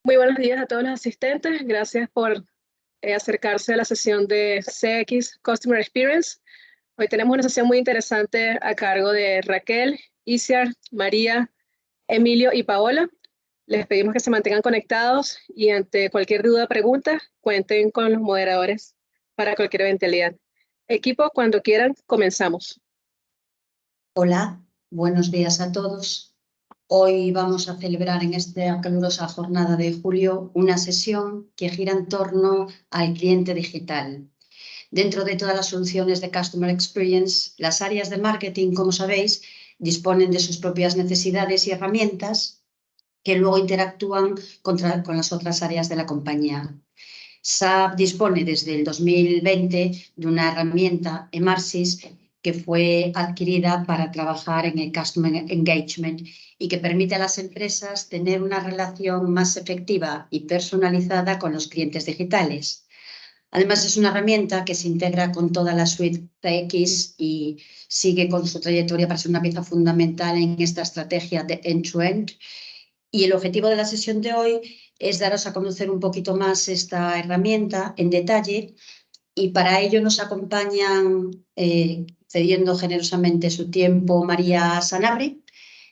Muy buenos días a todos los asistentes. Gracias por acercarse a la sesión de CX Customer Experience. Hoy tenemos una sesión muy interesante a cargo de Raquel, Isiar, María, Emilio y Paola. Les pedimos que se mantengan conectados y ante cualquier duda o pregunta, cuenten con los moderadores para cualquier eventualidad. Equipo, cuando quieran, comenzamos. Hola, buenos días a todos. Hoy vamos a celebrar en esta calurosa jornada de julio una sesión que gira en torno al cliente digital. Dentro de todas las soluciones de Customer Experience, las áreas de marketing, como sabéis, disponen de sus propias necesidades y herramientas que luego interactúan con las otras áreas de la compañía. SAP dispone desde el 2020 de una herramienta, Emarsys, que fue adquirida para trabajar en el Customer Engagement y que permite a las empresas tener una relación más efectiva y personalizada con los clientes digitales. Además, es una herramienta que se integra con toda la suite CX y sigue con su trayectoria para ser una pieza fundamental en esta estrategia de end-to-end. Y el objetivo de la sesión de hoy es daros a conocer un poquito más esta herramienta en detalle, y para ello nos acompañan, cediendo generosamente su tiempo, María Sanabria,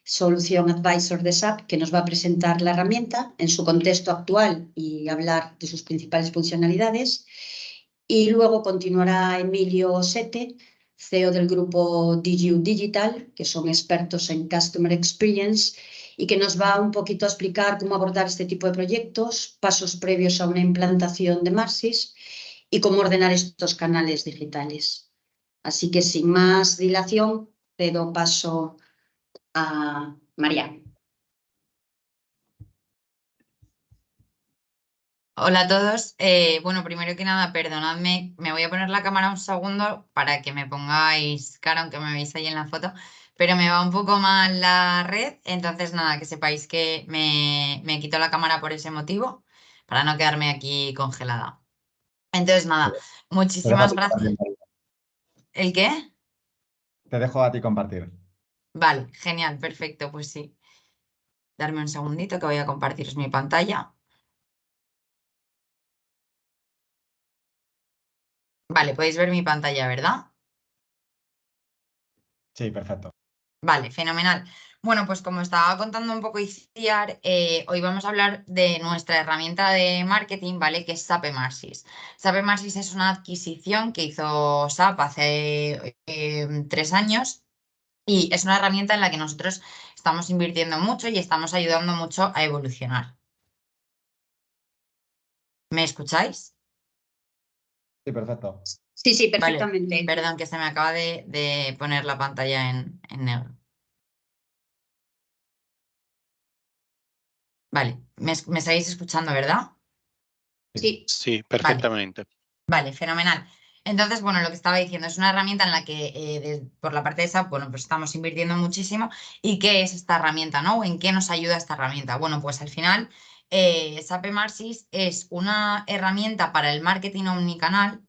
Solution Advisor de SAP, que nos va a presentar la herramienta en su contexto actual y hablar de sus principales funcionalidades. Y luego continuará Emilio Sete, CEO del grupo DGU Digital, que son expertos en Customer Experience y que nos va un poquito a explicar cómo abordar este tipo de proyectos, pasos previos a una implantación de Emarsys y cómo ordenar estos canales digitales. Así que sin más dilación, cedo paso a María. Hola a todos. Bueno, primero que nada, perdonadme, me voy a poner la cámara un segundo para que me pongáis cara, aunque me veis ahí en la foto, pero me va un poco mal la red, entonces nada, que sepáis que me quito la cámara por ese motivo, para no quedarme aquí congelada. Entonces nada, muchísimas gracias. ¿El qué? Te dejo a ti compartir. Vale, genial, perfecto, pues sí. Darme un segundito que voy a compartiros mi pantalla. Vale, podéis ver mi pantalla, ¿verdad? Sí, perfecto. Vale, fenomenal. Bueno, pues como estaba contando un poco Iciar, hoy vamos a hablar de nuestra herramienta de marketing, ¿vale? Que es SAP Emarsys. SAP Emarsys es una adquisición que hizo SAP hace 3 años y es una herramienta en la que nosotros estamos invirtiendo mucho y estamos ayudando mucho a evolucionar. ¿Me escucháis? Sí, perfecto. Sí, perfectamente. Vale, perdón, que se me acaba de poner la pantalla en negro. Vale, me seguís escuchando, ¿verdad? Sí. Sí, perfectamente. Vale, fenomenal. Entonces, bueno, lo que estaba diciendo es una herramienta en la que por la parte de SAP, bueno, pues estamos invirtiendo muchísimo. ¿Y qué es esta herramienta, no? ¿En qué nos ayuda esta herramienta? Bueno, pues al final, SAP Emarsys es una herramienta para el marketing omnicanal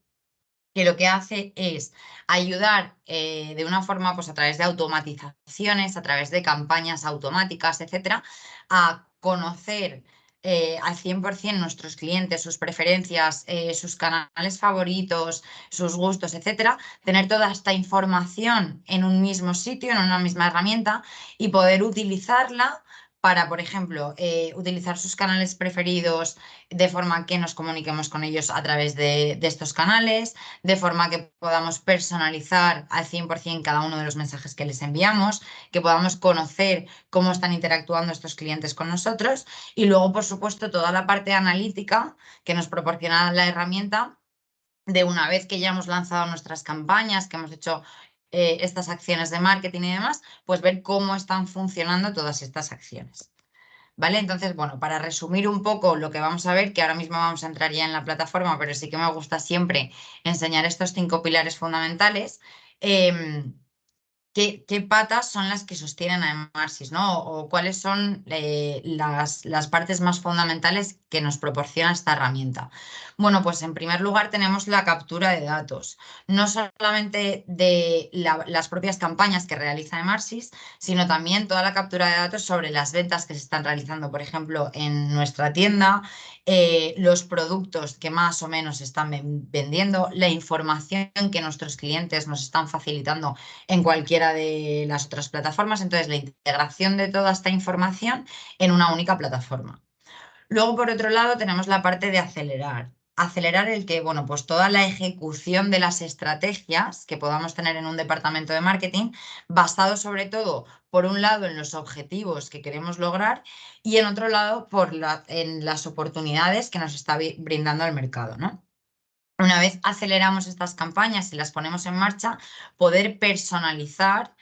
que lo que hace es ayudar de una forma, pues a través de automatizaciones, a través de campañas automáticas, etcétera, a conocer al 100% nuestros clientes, sus preferencias, sus canales favoritos, sus gustos, etcétera, tener toda esta información en un mismo sitio, en una misma herramienta y poder utilizarla para, por ejemplo, utilizar sus canales preferidos de forma que nos comuniquemos con ellos a través de estos canales, de forma que podamos personalizar al 100% cada uno de los mensajes que les enviamos, que podamos conocer cómo están interactuando estos clientes con nosotros y luego, por supuesto, toda la parte analítica que nos proporciona la herramienta de una vez que ya hemos lanzado nuestras campañas, que hemos hecho estas acciones de marketing y demás, pues ver cómo están funcionando todas estas acciones. ¿Vale? Entonces, bueno, para resumir un poco lo que vamos a ver, que ahora mismo vamos a entrar ya en la plataforma, pero sí que me gusta siempre enseñar estos 5 pilares fundamentales. qué patas son las que sostienen a Emarsys, ¿no? O cuáles son las partes más fundamentales que nos proporciona esta herramienta. Bueno, pues en primer lugar tenemos la captura de datos, no solamente de las propias campañas que realiza Emarsys, sino también toda la captura de datos sobre las ventas que se están realizando, por ejemplo, en nuestra tienda, los productos que más o menos están vendiendo, la información que nuestros clientes nos están facilitando en cualquiera de las otras plataformas. Entonces, la integración de toda esta información en una única plataforma. Luego, por otro lado, tenemos la parte de acelerar. Acelerar el que, bueno, pues toda la ejecución de las estrategias que podamos tener en un departamento de marketing, basado sobre todo, por un lado, en los objetivos que queremos lograr y en otro lado, en las oportunidades que nos está brindando el mercado, ¿no? Una vez aceleramos estas campañas y las ponemos en marcha, poder personalizar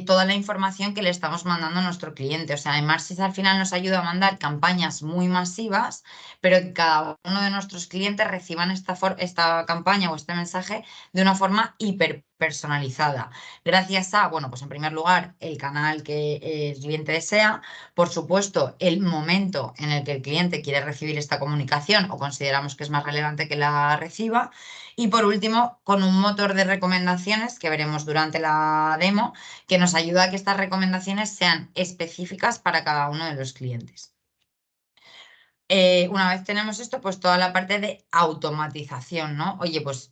toda la información que le estamos mandando a nuestro cliente. O sea, Emarsys al final nos ayuda a mandar campañas muy masivas, pero que cada uno de nuestros clientes reciban esta campaña o este mensaje de una forma hiper personalizada. Gracias a, bueno, pues en primer lugar, el canal que el cliente desea, por supuesto, el momento en el que el cliente quiere recibir esta comunicación o consideramos que es más relevante que la reciba. Y por último, con un motor de recomendaciones que veremos durante la demo, que nos ayuda a que estas recomendaciones sean específicas para cada uno de los clientes. Una vez tenemos esto, pues toda la parte de automatización, ¿no? Oye, pues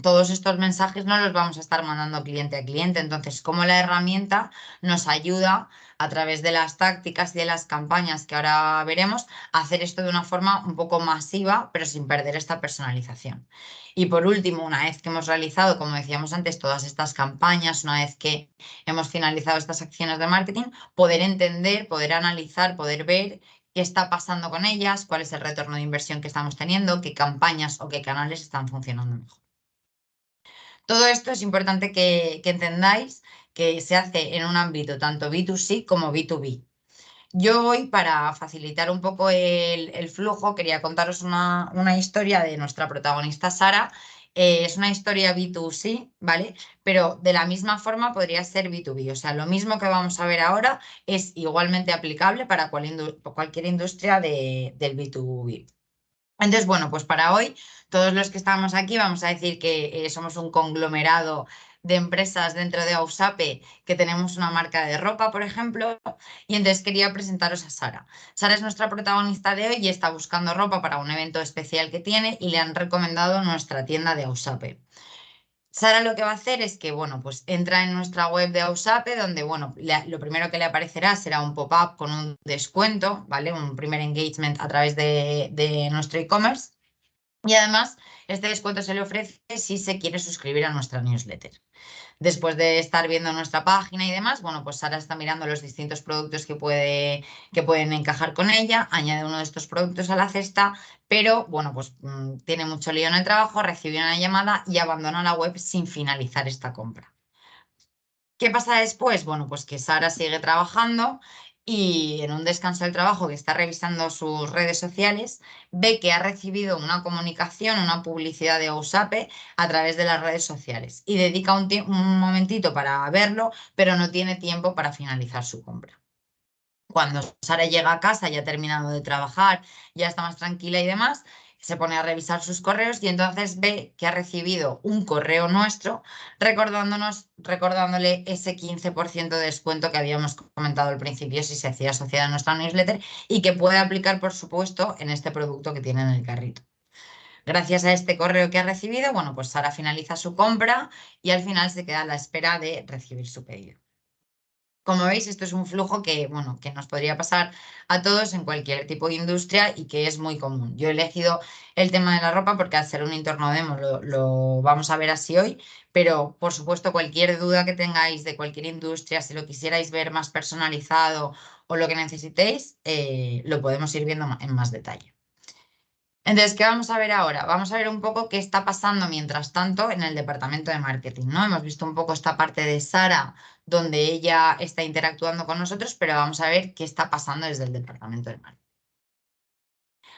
todos estos mensajes no los vamos a estar mandando cliente a cliente, entonces, ¿cómo la herramienta nos ayuda a través de las tácticas y de las campañas que ahora veremos a hacer esto de una forma un poco masiva, pero sin perder esta personalización? Y por último, una vez que hemos realizado, como decíamos antes, todas estas campañas, una vez que hemos finalizado estas acciones de marketing, poder entender, poder analizar, poder ver qué está pasando con ellas, cuál es el retorno de inversión que estamos teniendo, qué campañas o qué canales están funcionando mejor. Todo esto es importante que entendáis que se hace en un ámbito tanto B2C como B2B. Yo hoy, para facilitar un poco el flujo, quería contaros una historia de nuestra protagonista Sara. Es una historia B2C, ¿vale? Pero de la misma forma podría ser B2B. O sea, lo mismo que vamos a ver ahora es igualmente aplicable para cualquier industria del B2B. Entonces, bueno, pues para hoy, todos los que estamos aquí vamos a decir que somos un conglomerado de empresas dentro de Ausape, que tenemos una marca de ropa, por ejemplo, y entonces quería presentaros a Sara. Sara es nuestra protagonista de hoy y está buscando ropa para un evento especial que tiene y le han recomendado nuestra tienda de Ausape. Sara lo que va a hacer es que, bueno, pues entra en nuestra web de Ausape, donde, bueno, lo primero que le aparecerá será un pop-up con un descuento, ¿vale? Un primer engagement a través de nuestro e-commerce. Y además, este descuento se le ofrece si se quiere suscribir a nuestra newsletter. Después de estar viendo nuestra página y demás, bueno, pues Sara está mirando los distintos productos que pueden encajar con ella, añade uno de estos productos a la cesta, pero bueno, pues tiene mucho lío en el trabajo, recibe una llamada y abandona la web sin finalizar esta compra. ¿Qué pasa después? Bueno, pues que Sara sigue trabajando y en un descanso del trabajo que está revisando sus redes sociales, ve que ha recibido una comunicación, una publicidad de Ausape a través de las redes sociales y dedica un momentito para verlo, pero no tiene tiempo para finalizar su compra. Cuando Sara llega a casa, ya ha terminado de trabajar, ya está más tranquila y demás, se pone a revisar sus correos y entonces ve que ha recibido un correo nuestro recordándole ese 15% de descuento que habíamos comentado al principio si se hacía asociada a nuestra newsletter y que puede aplicar, por supuesto, en este producto que tiene en el carrito. Gracias a este correo que ha recibido, bueno, pues Sara finaliza su compra y al final se queda a la espera de recibir su pedido. Como veis, esto es un flujo que, bueno, que nos podría pasar a todos en cualquier tipo de industria y que es muy común. Yo he elegido el tema de la ropa porque al ser un entorno demo lo vamos a ver así hoy, pero por supuesto cualquier duda que tengáis de cualquier industria, si lo quisierais ver más personalizado o lo que necesitéis, lo podemos ir viendo en más detalle. Entonces, ¿qué vamos a ver ahora? Vamos a ver un poco qué está pasando mientras tanto en el departamento de marketing, ¿no? Hemos visto un poco esta parte de Sara, donde ella está interactuando con nosotros, pero vamos a ver qué está pasando desde el departamento de marketing.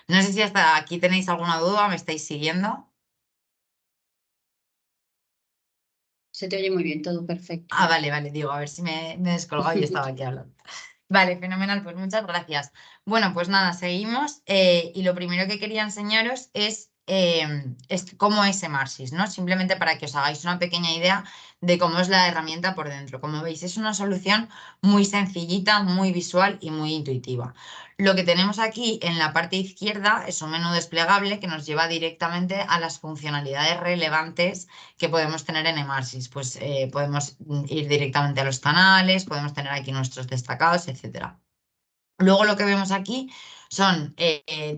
No sé si hasta aquí tenéis alguna duda, ¿me estáis siguiendo? Se te oye muy bien, todo perfecto. Ah, vale, digo, a ver si me he descolgado y estaba aquí hablando. Vale, fenomenal, pues muchas gracias. Bueno, pues nada, seguimos y lo primero que quería enseñaros es cómo es Emarsys, ¿no? Simplemente para que os hagáis una pequeña idea de cómo es la herramienta por dentro. Como veis, es una solución muy sencillita, muy visual y muy intuitiva. Lo que tenemos aquí en la parte izquierda es un menú desplegable que nos lleva directamente a las funcionalidades relevantes que podemos tener en Emarsys. Pues podemos ir directamente a los canales, podemos tener aquí nuestros destacados, etc. Luego lo que vemos aquí son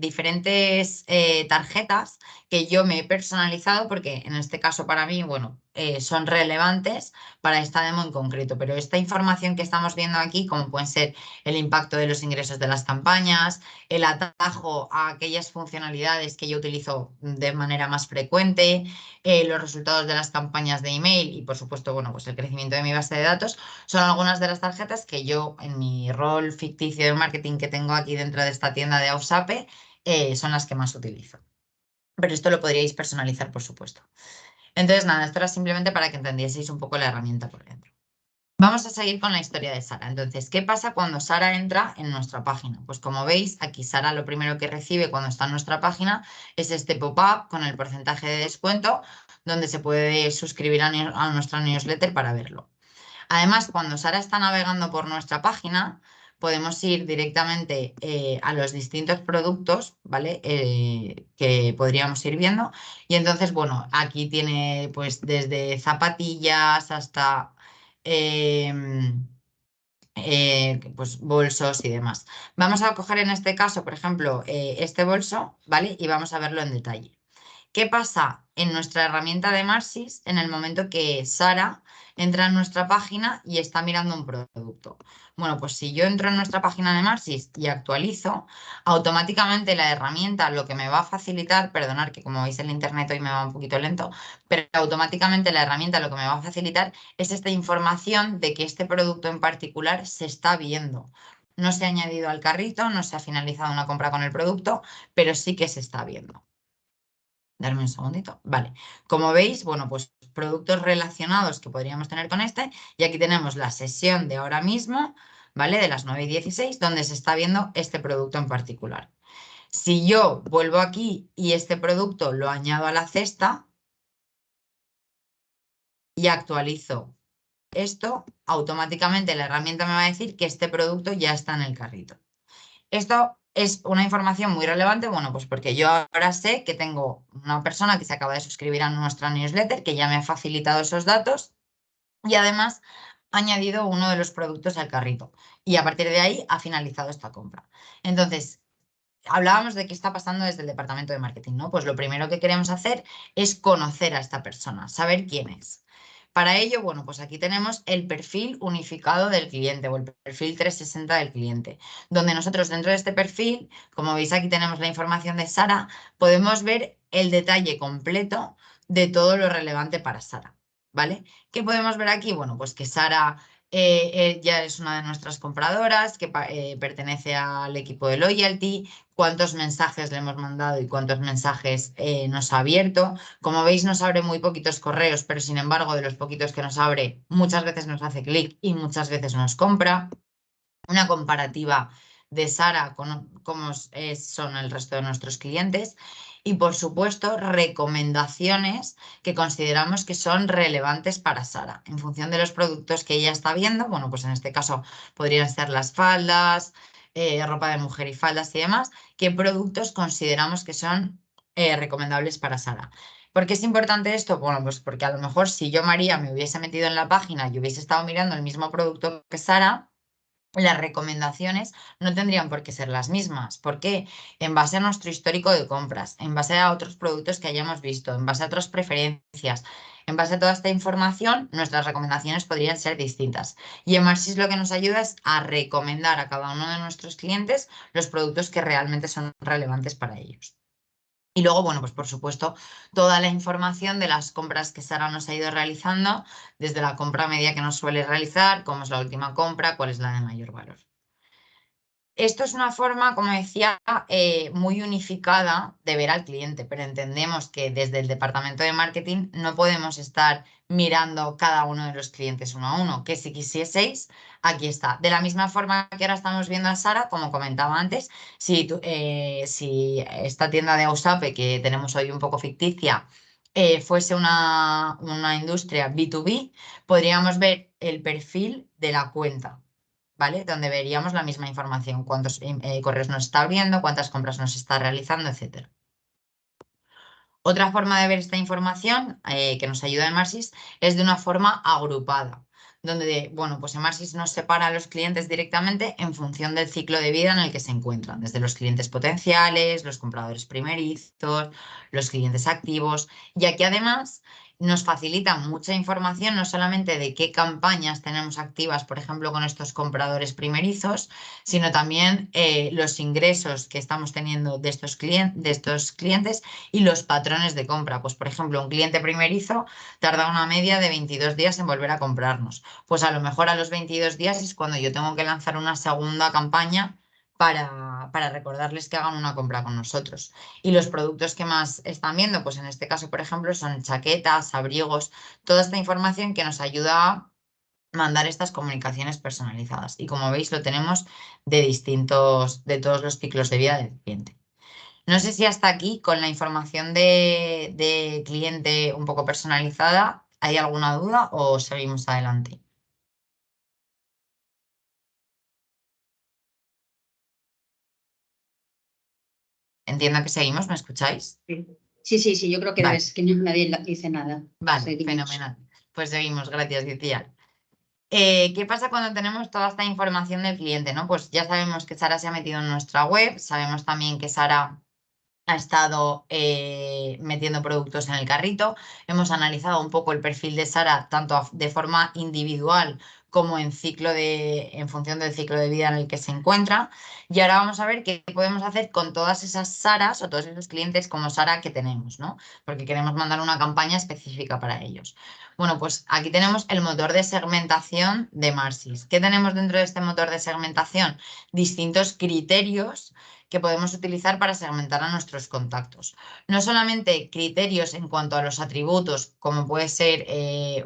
diferentes tarjetas que yo me he personalizado porque en este caso para mí, bueno, son relevantes para esta demo en concreto, pero esta información que estamos viendo aquí, como pueden ser el impacto de los ingresos de las campañas, el atajo a aquellas funcionalidades que yo utilizo de manera más frecuente, los resultados de las campañas de email y por supuesto, bueno, pues el crecimiento de mi base de datos, son algunas de las tarjetas que yo en mi rol ficticio de marketing que tengo aquí dentro de esta tienda de Ausape son las que más utilizo. Pero esto lo podríais personalizar, por supuesto. Entonces, nada, esto era simplemente para que entendieseis un poco la herramienta por dentro. Vamos a seguir con la historia de Sara. Entonces, ¿qué pasa cuando Sara entra en nuestra página? Pues como veis, aquí Sara lo primero que recibe cuando está en nuestra página es este pop-up con el porcentaje de descuento donde se puede suscribir a nuestra newsletter para verlo. Además, cuando Sara está navegando por nuestra página, podemos ir directamente a los distintos productos, ¿vale? Que podríamos ir viendo. Y entonces, bueno, aquí tiene pues desde zapatillas hasta pues bolsos y demás. Vamos a coger en este caso, por ejemplo, este bolso, ¿vale? Y vamos a verlo en detalle. ¿Qué pasa en nuestra herramienta de Emarsys en el momento que Sara entra en nuestra página y está mirando un producto? Bueno, pues si yo entro en nuestra página de Emarsys y actualizo, automáticamente la herramienta lo que me va a facilitar, perdonad que como veis el internet hoy me va un poquito lento, pero automáticamente la herramienta lo que me va a facilitar es esta información de que este producto en particular se está viendo. No se ha añadido al carrito, no se ha finalizado una compra con el producto, pero sí que se está viendo. Darme un segundito. Vale. Como veis, bueno, pues productos relacionados que podríamos tener con este. Y aquí tenemos la sesión de ahora mismo, ¿vale? De las 9:16, donde se está viendo este producto en particular. Si yo vuelvo aquí y este producto lo añado a la cesta y actualizo esto, automáticamente la herramienta me va a decir que este producto ya está en el carrito. Esto es una información muy relevante, bueno, pues porque yo ahora sé que tengo una persona que se acaba de suscribir a nuestra newsletter, que ya me ha facilitado esos datos y además ha añadido uno de los productos al carrito y a partir de ahí ha finalizado esta compra. Entonces, hablábamos de qué está pasando desde el departamento de marketing, ¿no? Pues lo primero que queremos hacer es conocer a esta persona, saber quién es. Para ello, bueno, pues aquí tenemos el perfil unificado del cliente o el perfil 360 del cliente, donde nosotros dentro de este perfil, como veis aquí tenemos la información de Sara, podemos ver el detalle completo de todo lo relevante para Sara, ¿vale? ¿Qué podemos ver aquí? Bueno, pues que Sara ya es una de nuestras compradoras, que pertenece al equipo de Loyalty, cuántos mensajes le hemos mandado y cuántos mensajes nos ha abierto. Como veis, nos abre muy poquitos correos, pero sin embargo, de los poquitos que nos abre, muchas veces nos hace clic y muchas veces nos compra. Una comparativa de Sara con cómo son el resto de nuestros clientes y, por supuesto, recomendaciones que consideramos que son relevantes para Sara en función de los productos que ella está viendo. Bueno, pues en este caso podrían ser las faldas, ropa de mujer y faldas y demás. ¿Qué productos consideramos que son recomendables para Sara? ¿Por qué es importante esto? Bueno, pues porque a lo mejor si yo, María, me hubiese metido en la página y hubiese estado mirando el mismo producto que Sara, las recomendaciones no tendrían por qué ser las mismas. ¿Por qué? En base a nuestro histórico de compras, en base a otros productos que hayamos visto, en base a otras preferencias, en base a toda esta información, nuestras recomendaciones podrían ser distintas. Y Emarsys lo que nos ayuda es a recomendar a cada uno de nuestros clientes los productos que realmente son relevantes para ellos. Y luego, bueno, pues por supuesto, toda la información de las compras que Sara nos ha ido realizando, desde la compra media que nos suele realizar, cómo es la última compra, cuál es la de mayor valor. Esto es una forma, como decía, muy unificada de ver al cliente, pero entendemos que desde el departamento de marketing no podemos estar mirando cada uno de los clientes uno a uno, que si quisieseis, aquí está. De la misma forma que ahora estamos viendo a Sara, como comentaba antes, si esta tienda de Ausape, que tenemos hoy un poco ficticia, fuese una industria B2B, podríamos ver el perfil de la cuenta, ¿vale? Donde veríamos la misma información, cuántos correos nos está abriendo, cuántas compras nos está realizando, etc. Otra forma de ver esta información que nos ayuda en Emarsys es de una forma agrupada, donde, bueno, pues Emarsys nos separa a los clientes directamente en función del ciclo de vida en el que se encuentran, desde los clientes potenciales, los compradores primerizos, los clientes activos, y aquí además nos facilita mucha información, no solamente de qué campañas tenemos activas, por ejemplo, con estos compradores primerizos, sino también los ingresos que estamos teniendo de estos clientes y los patrones de compra. Pues, por ejemplo, un cliente primerizo tarda una media de 22 días en volver a comprarnos. Pues a lo mejor a los 22 días es cuando yo tengo que lanzar una segunda campaña para recordarles que hagan una compra con nosotros. Y los productos que más están viendo, pues en este caso, por ejemplo, son chaquetas, abrigos, toda esta información que nos ayuda a mandar estas comunicaciones personalizadas. Y como veis, lo tenemos de todos los ciclos de vida del cliente. No sé si hasta aquí, con la información de cliente un poco personalizada, ¿hay alguna duda o seguimos adelante? Entiendo que seguimos, ¿me escucháis? Sí, yo creo que, Vale. que nadie dice nada. Vale, Seguimos. fenomenal. Pues seguimos, gracias, Iciar. ¿Qué pasa cuando tenemos toda esta información del cliente, ¿no? Pues ya sabemos que Sara se ha metido en nuestra web, sabemos también que Sara ha estado metiendo productos en el carrito. Hemos analizado un poco el perfil de Sara, tanto de forma individual como en función del ciclo de vida en el que se encuentra. Y ahora vamos a ver qué podemos hacer con todas esas Saras o todos esos clientes como Sara que tenemos, ¿no? Porque queremos mandar una campaña específica para ellos. Bueno, pues aquí tenemos el motor de segmentación de Emarsys. ¿Qué tenemos dentro de este motor de segmentación? Distintos criterios que podemos utilizar para segmentar a nuestros contactos. No solamente criterios en cuanto a los atributos, como puede ser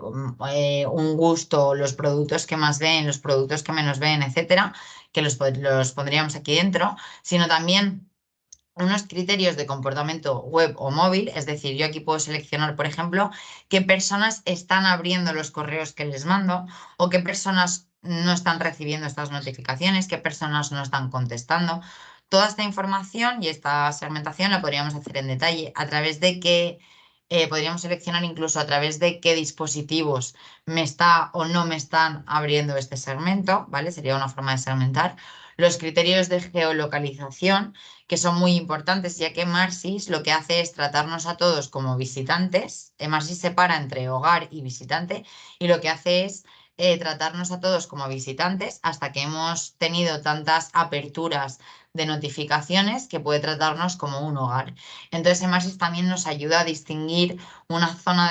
un gusto, los productos que más ven, los productos que menos ven, etcétera, que los pondríamos aquí dentro, sino también unos criterios de comportamiento web o móvil, es decir, yo aquí puedo seleccionar, por ejemplo, qué personas están abriendo los correos que les mando o qué personas no están recibiendo estas notificaciones, qué personas no están contestando. Toda esta información y esta segmentación la podríamos hacer en detalle a través de qué, podríamos seleccionar incluso a través de qué dispositivos me está o no me están abriendo este segmento, ¿vale? Sería una forma de segmentar. Los criterios de geolocalización, que son muy importantes, ya que Emarsys lo que hace es tratarnos a todos como visitantes. Emarsys separa entre hogar y visitante y lo que hace es tratarnos a todos como visitantes hasta que hemos tenido tantas aperturas de notificaciones que puede tratarnos como un hogar. Entonces, Emarsys también nos ayuda a distinguir una zona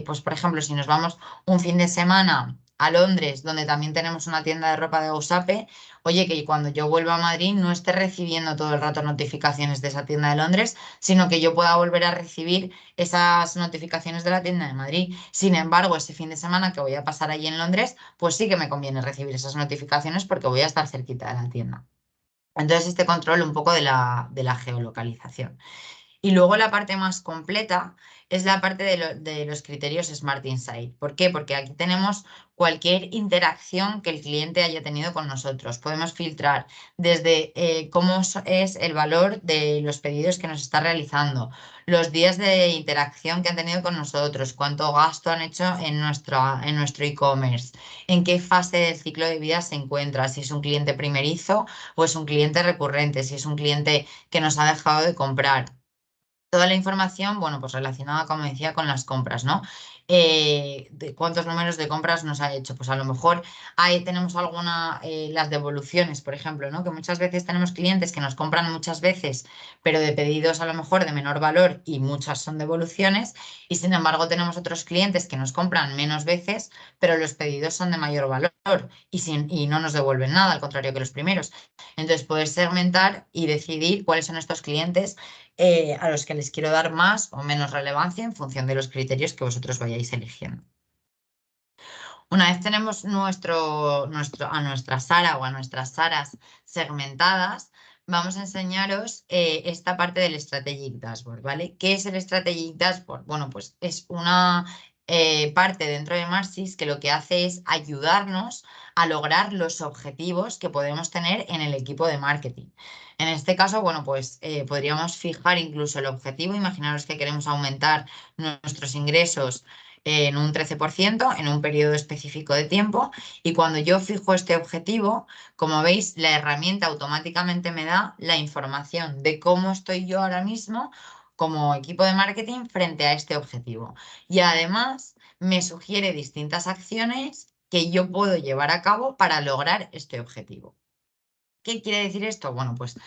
pues por ejemplo, si nos vamos un fin de semana a Londres, donde también tenemos una tienda de ropa de Ausape, oye, que cuando yo vuelva a Madrid no esté recibiendo todo el rato notificaciones de esa tienda de Londres, sino que yo pueda volver a recibir esas notificaciones de la tienda de Madrid. Sin embargo, ese fin de semana que voy a pasar allí en Londres, pues sí que me conviene recibir esas notificaciones porque voy a estar cerquita de la tienda. Entonces, este control un poco de la geolocalización. Y luego la parte más completa es la parte de los criterios Smart Insight. ¿Por qué? Porque aquí tenemos cualquier interacción que el cliente haya tenido con nosotros. Podemos filtrar desde cómo es el valor de los pedidos que nos está realizando, los días de interacción que han tenido con nosotros, cuánto gasto han hecho en nuestro e-commerce, en qué fase del ciclo de vida se encuentra, si es un cliente primerizo o es un cliente recurrente, si es un cliente que nos ha dejado de comprar. Toda la información, bueno, pues relacionada, como decía, con las compras, ¿no? de cuántos números de compras nos ha hecho. Pues a lo mejor ahí tenemos las devoluciones, por ejemplo, ¿no? Que muchas veces tenemos clientes que nos compran muchas veces, pero de pedidos a lo mejor de menor valor y muchas son devoluciones. Y sin embargo tenemos otros clientes que nos compran menos veces, pero los pedidos son de mayor valor y no nos devuelven nada, al contrario que los primeros. Entonces poder segmentar y decidir cuáles son estos clientes a los que les quiero dar más o menos relevancia en función de los criterios que vosotros vayáis eligiendo. Una vez tenemos a nuestra Sara o a nuestras Saras segmentadas, vamos a enseñaros esta parte del Strategic Dashboard, ¿vale? ¿Qué es el Strategic Dashboard? Bueno, pues es una parte dentro de Marsys que lo que hace es ayudarnos a lograr los objetivos que podemos tener en el equipo de marketing. En este caso, bueno, pues podríamos fijar incluso el objetivo. Imaginaros que queremos aumentar nuestros ingresos en un 13% en un periodo específico de tiempo, y cuando yo fijo este objetivo, como veis, la herramienta automáticamente me da la información de cómo estoy yo ahora mismo como equipo de marketing frente a este objetivo. Y además me sugiere distintas acciones que yo puedo llevar a cabo para lograr este objetivo. ¿Qué quiere decir esto? Bueno, pues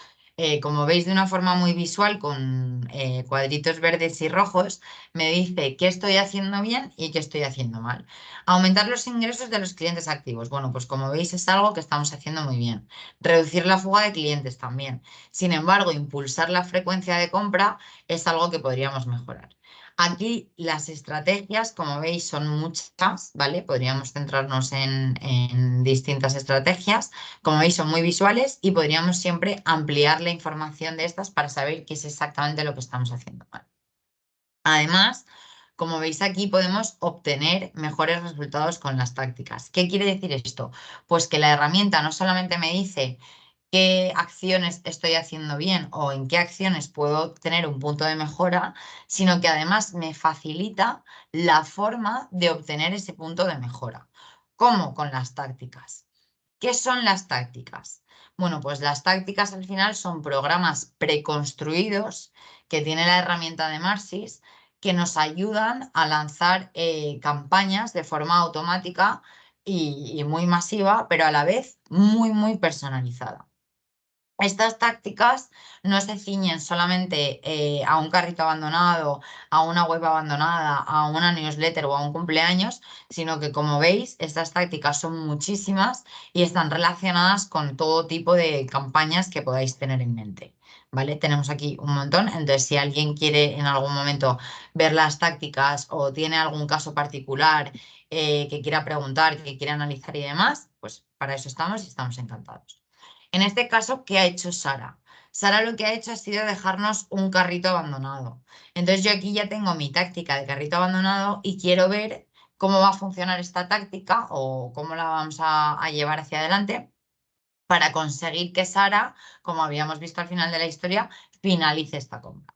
como veis de una forma muy visual con cuadritos verdes y rojos, me dice qué estoy haciendo bien y qué estoy haciendo mal. Aumentar los ingresos de los clientes activos. Bueno, pues como veis es algo que estamos haciendo muy bien. Reducir la fuga de clientes también. Sin embargo, impulsar la frecuencia de compra es algo que podríamos mejorar. Aquí las estrategias, como veis, son muchas, ¿vale? Podríamos centrarnos en distintas estrategias. Como veis, son muy visuales y podríamos siempre ampliar la información de estas para saber qué es exactamente lo que estamos haciendo mal. Además, como veis aquí, podemos obtener mejores resultados con las tácticas. ¿Qué quiere decir esto? Pues que la herramienta no solamente me dice qué acciones estoy haciendo bien o en qué acciones puedo tener un punto de mejora, sino que además me facilita la forma de obtener ese punto de mejora. ¿Cómo? Con las tácticas. ¿Qué son las tácticas? Bueno, pues las tácticas al final son programas preconstruidos que tiene la herramienta de Marsys que nos ayudan a lanzar campañas de forma automática y muy masiva, pero a la vez muy, muy personalizada. Estas tácticas no se ciñen solamente a un carrito abandonado, a una web abandonada, a una newsletter o a un cumpleaños, sino que, como veis, estas tácticas son muchísimas y están relacionadas con todo tipo de campañas que podáis tener en mente, ¿vale? Tenemos aquí un montón, entonces si alguien quiere en algún momento ver las tácticas o tiene algún caso particular que quiera preguntar, que quiera analizar y demás, pues para eso estamos y estamos encantados. En este caso, ¿qué ha hecho Sara? Sara lo que ha hecho ha sido dejarnos un carrito abandonado. Entonces yo aquí ya tengo mi táctica de carrito abandonado y quiero ver cómo va a funcionar esta táctica o cómo la vamos a llevar hacia adelante para conseguir que Sara, como habíamos visto al final de la historia, finalice esta compra.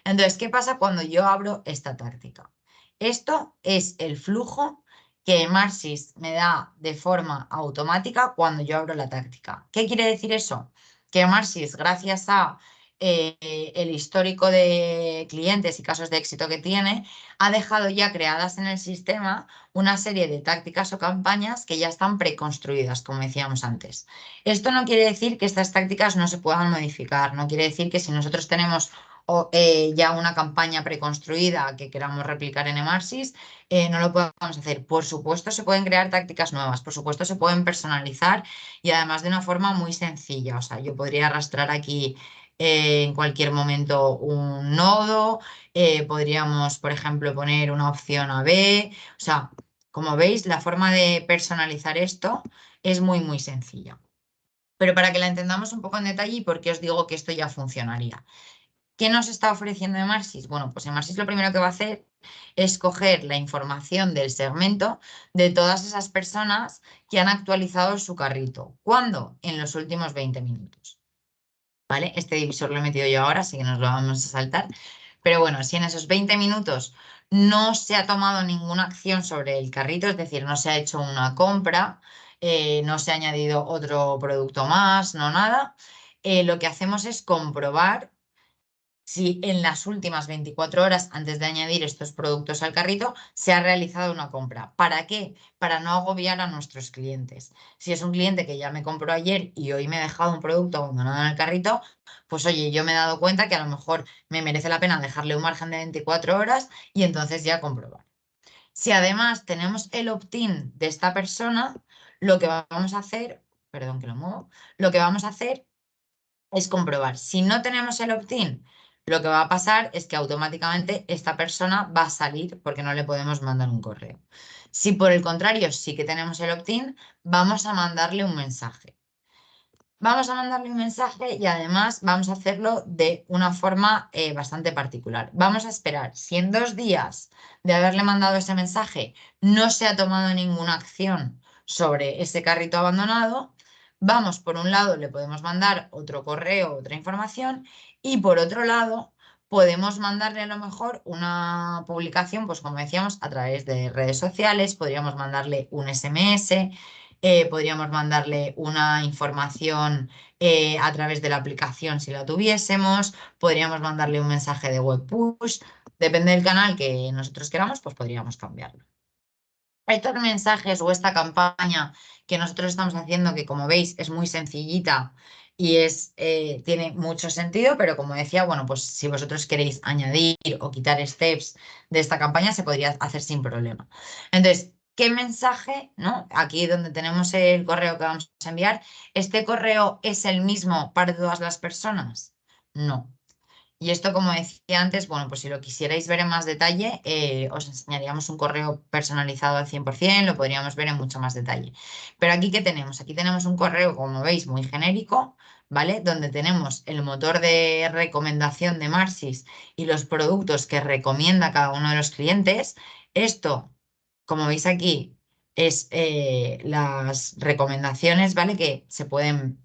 Entonces, ¿qué pasa cuando yo abro esta táctica? Esto es el flujo que Marsys me da de forma automática cuando yo abro la táctica. ¿Qué quiere decir eso? Que Marsys, gracias a el histórico de clientes y casos de éxito que tiene, ha dejado ya creadas en el sistema una serie de tácticas o campañas que ya están preconstruidas, como decíamos antes. Esto no quiere decir que estas tácticas no se puedan modificar, no quiere decir que si nosotros tenemos ya una campaña preconstruida que queramos replicar en Emarsys, no lo podemos hacer. Por supuesto, se pueden crear tácticas nuevas, por supuesto, se pueden personalizar y además de una forma muy sencilla. O sea, yo podría arrastrar aquí en cualquier momento un nodo, podríamos, por ejemplo, poner una opción AB. O sea, como veis, la forma de personalizar esto es muy, muy sencilla. Pero para que la entendamos un poco en detalle, ¿y por qué os digo que esto ya funcionaría? ¿Qué nos está ofreciendo Emarsys? Bueno, pues Emarsys lo primero que va a hacer es coger la información del segmento de todas esas personas que han actualizado su carrito. ¿Cuándo? En los últimos 20 minutos. ¿Vale? Este divisor lo he metido yo ahora, así que nos lo vamos a saltar. Pero bueno, si en esos 20 minutos no se ha tomado ninguna acción sobre el carrito, es decir, no se ha hecho una compra, no se ha añadido otro producto más, no nada, lo que hacemos es comprobar si en las últimas 24 horas antes de añadir estos productos al carrito se ha realizado una compra. ¿Para qué? Para no agobiar a nuestros clientes. Si es un cliente que ya me compró ayer y hoy me ha dejado un producto abandonado en el carrito, pues oye, yo me he dado cuenta que a lo mejor me merece la pena dejarle un margen de 24 horas y entonces ya comprobar. Si además tenemos el opt-in de esta persona, lo que vamos a hacer, perdón que lo muevo, lo que vamos a hacer es comprobar. Si no tenemos el opt-in, lo que va a pasar es que automáticamente esta persona va a salir porque no le podemos mandar un correo. Si por el contrario sí que tenemos el opt-in, vamos a mandarle un mensaje. Vamos a mandarle un mensaje y además vamos a hacerlo de una forma bastante particular. Vamos a esperar. Si en 2 días de haberle mandado ese mensaje no se ha tomado ninguna acción sobre ese carrito abandonado, vamos, por un lado, le podemos mandar otro correo, otra información, y por otro lado, podemos mandarle a lo mejor una publicación, pues como decíamos, a través de redes sociales, podríamos mandarle un SMS. Podríamos mandarle una información a través de la aplicación si la tuviésemos, podríamos mandarle un mensaje de web push, depende del canal que nosotros queramos, pues podríamos cambiarlo. Estos mensajes o esta campaña que nosotros estamos haciendo, que como veis es muy sencillita y tiene mucho sentido, pero como decía, bueno, pues si vosotros queréis añadir o quitar steps de esta campaña, se podría hacer sin problema. Entonces, ¿qué mensaje, no? Aquí donde tenemos el correo que vamos a enviar, ¿este correo es el mismo para todas las personas? No. Y esto, como decía antes, bueno, pues si lo quisierais ver en más detalle, os enseñaríamos un correo personalizado al 100%, lo podríamos ver en mucho más detalle. Pero aquí, ¿qué tenemos? Aquí tenemos un correo, como veis, muy genérico, ¿vale? Donde tenemos el motor de recomendación de Marsys y los productos que recomienda cada uno de los clientes. Esto, como veis aquí, es las recomendaciones, ¿vale? Que se pueden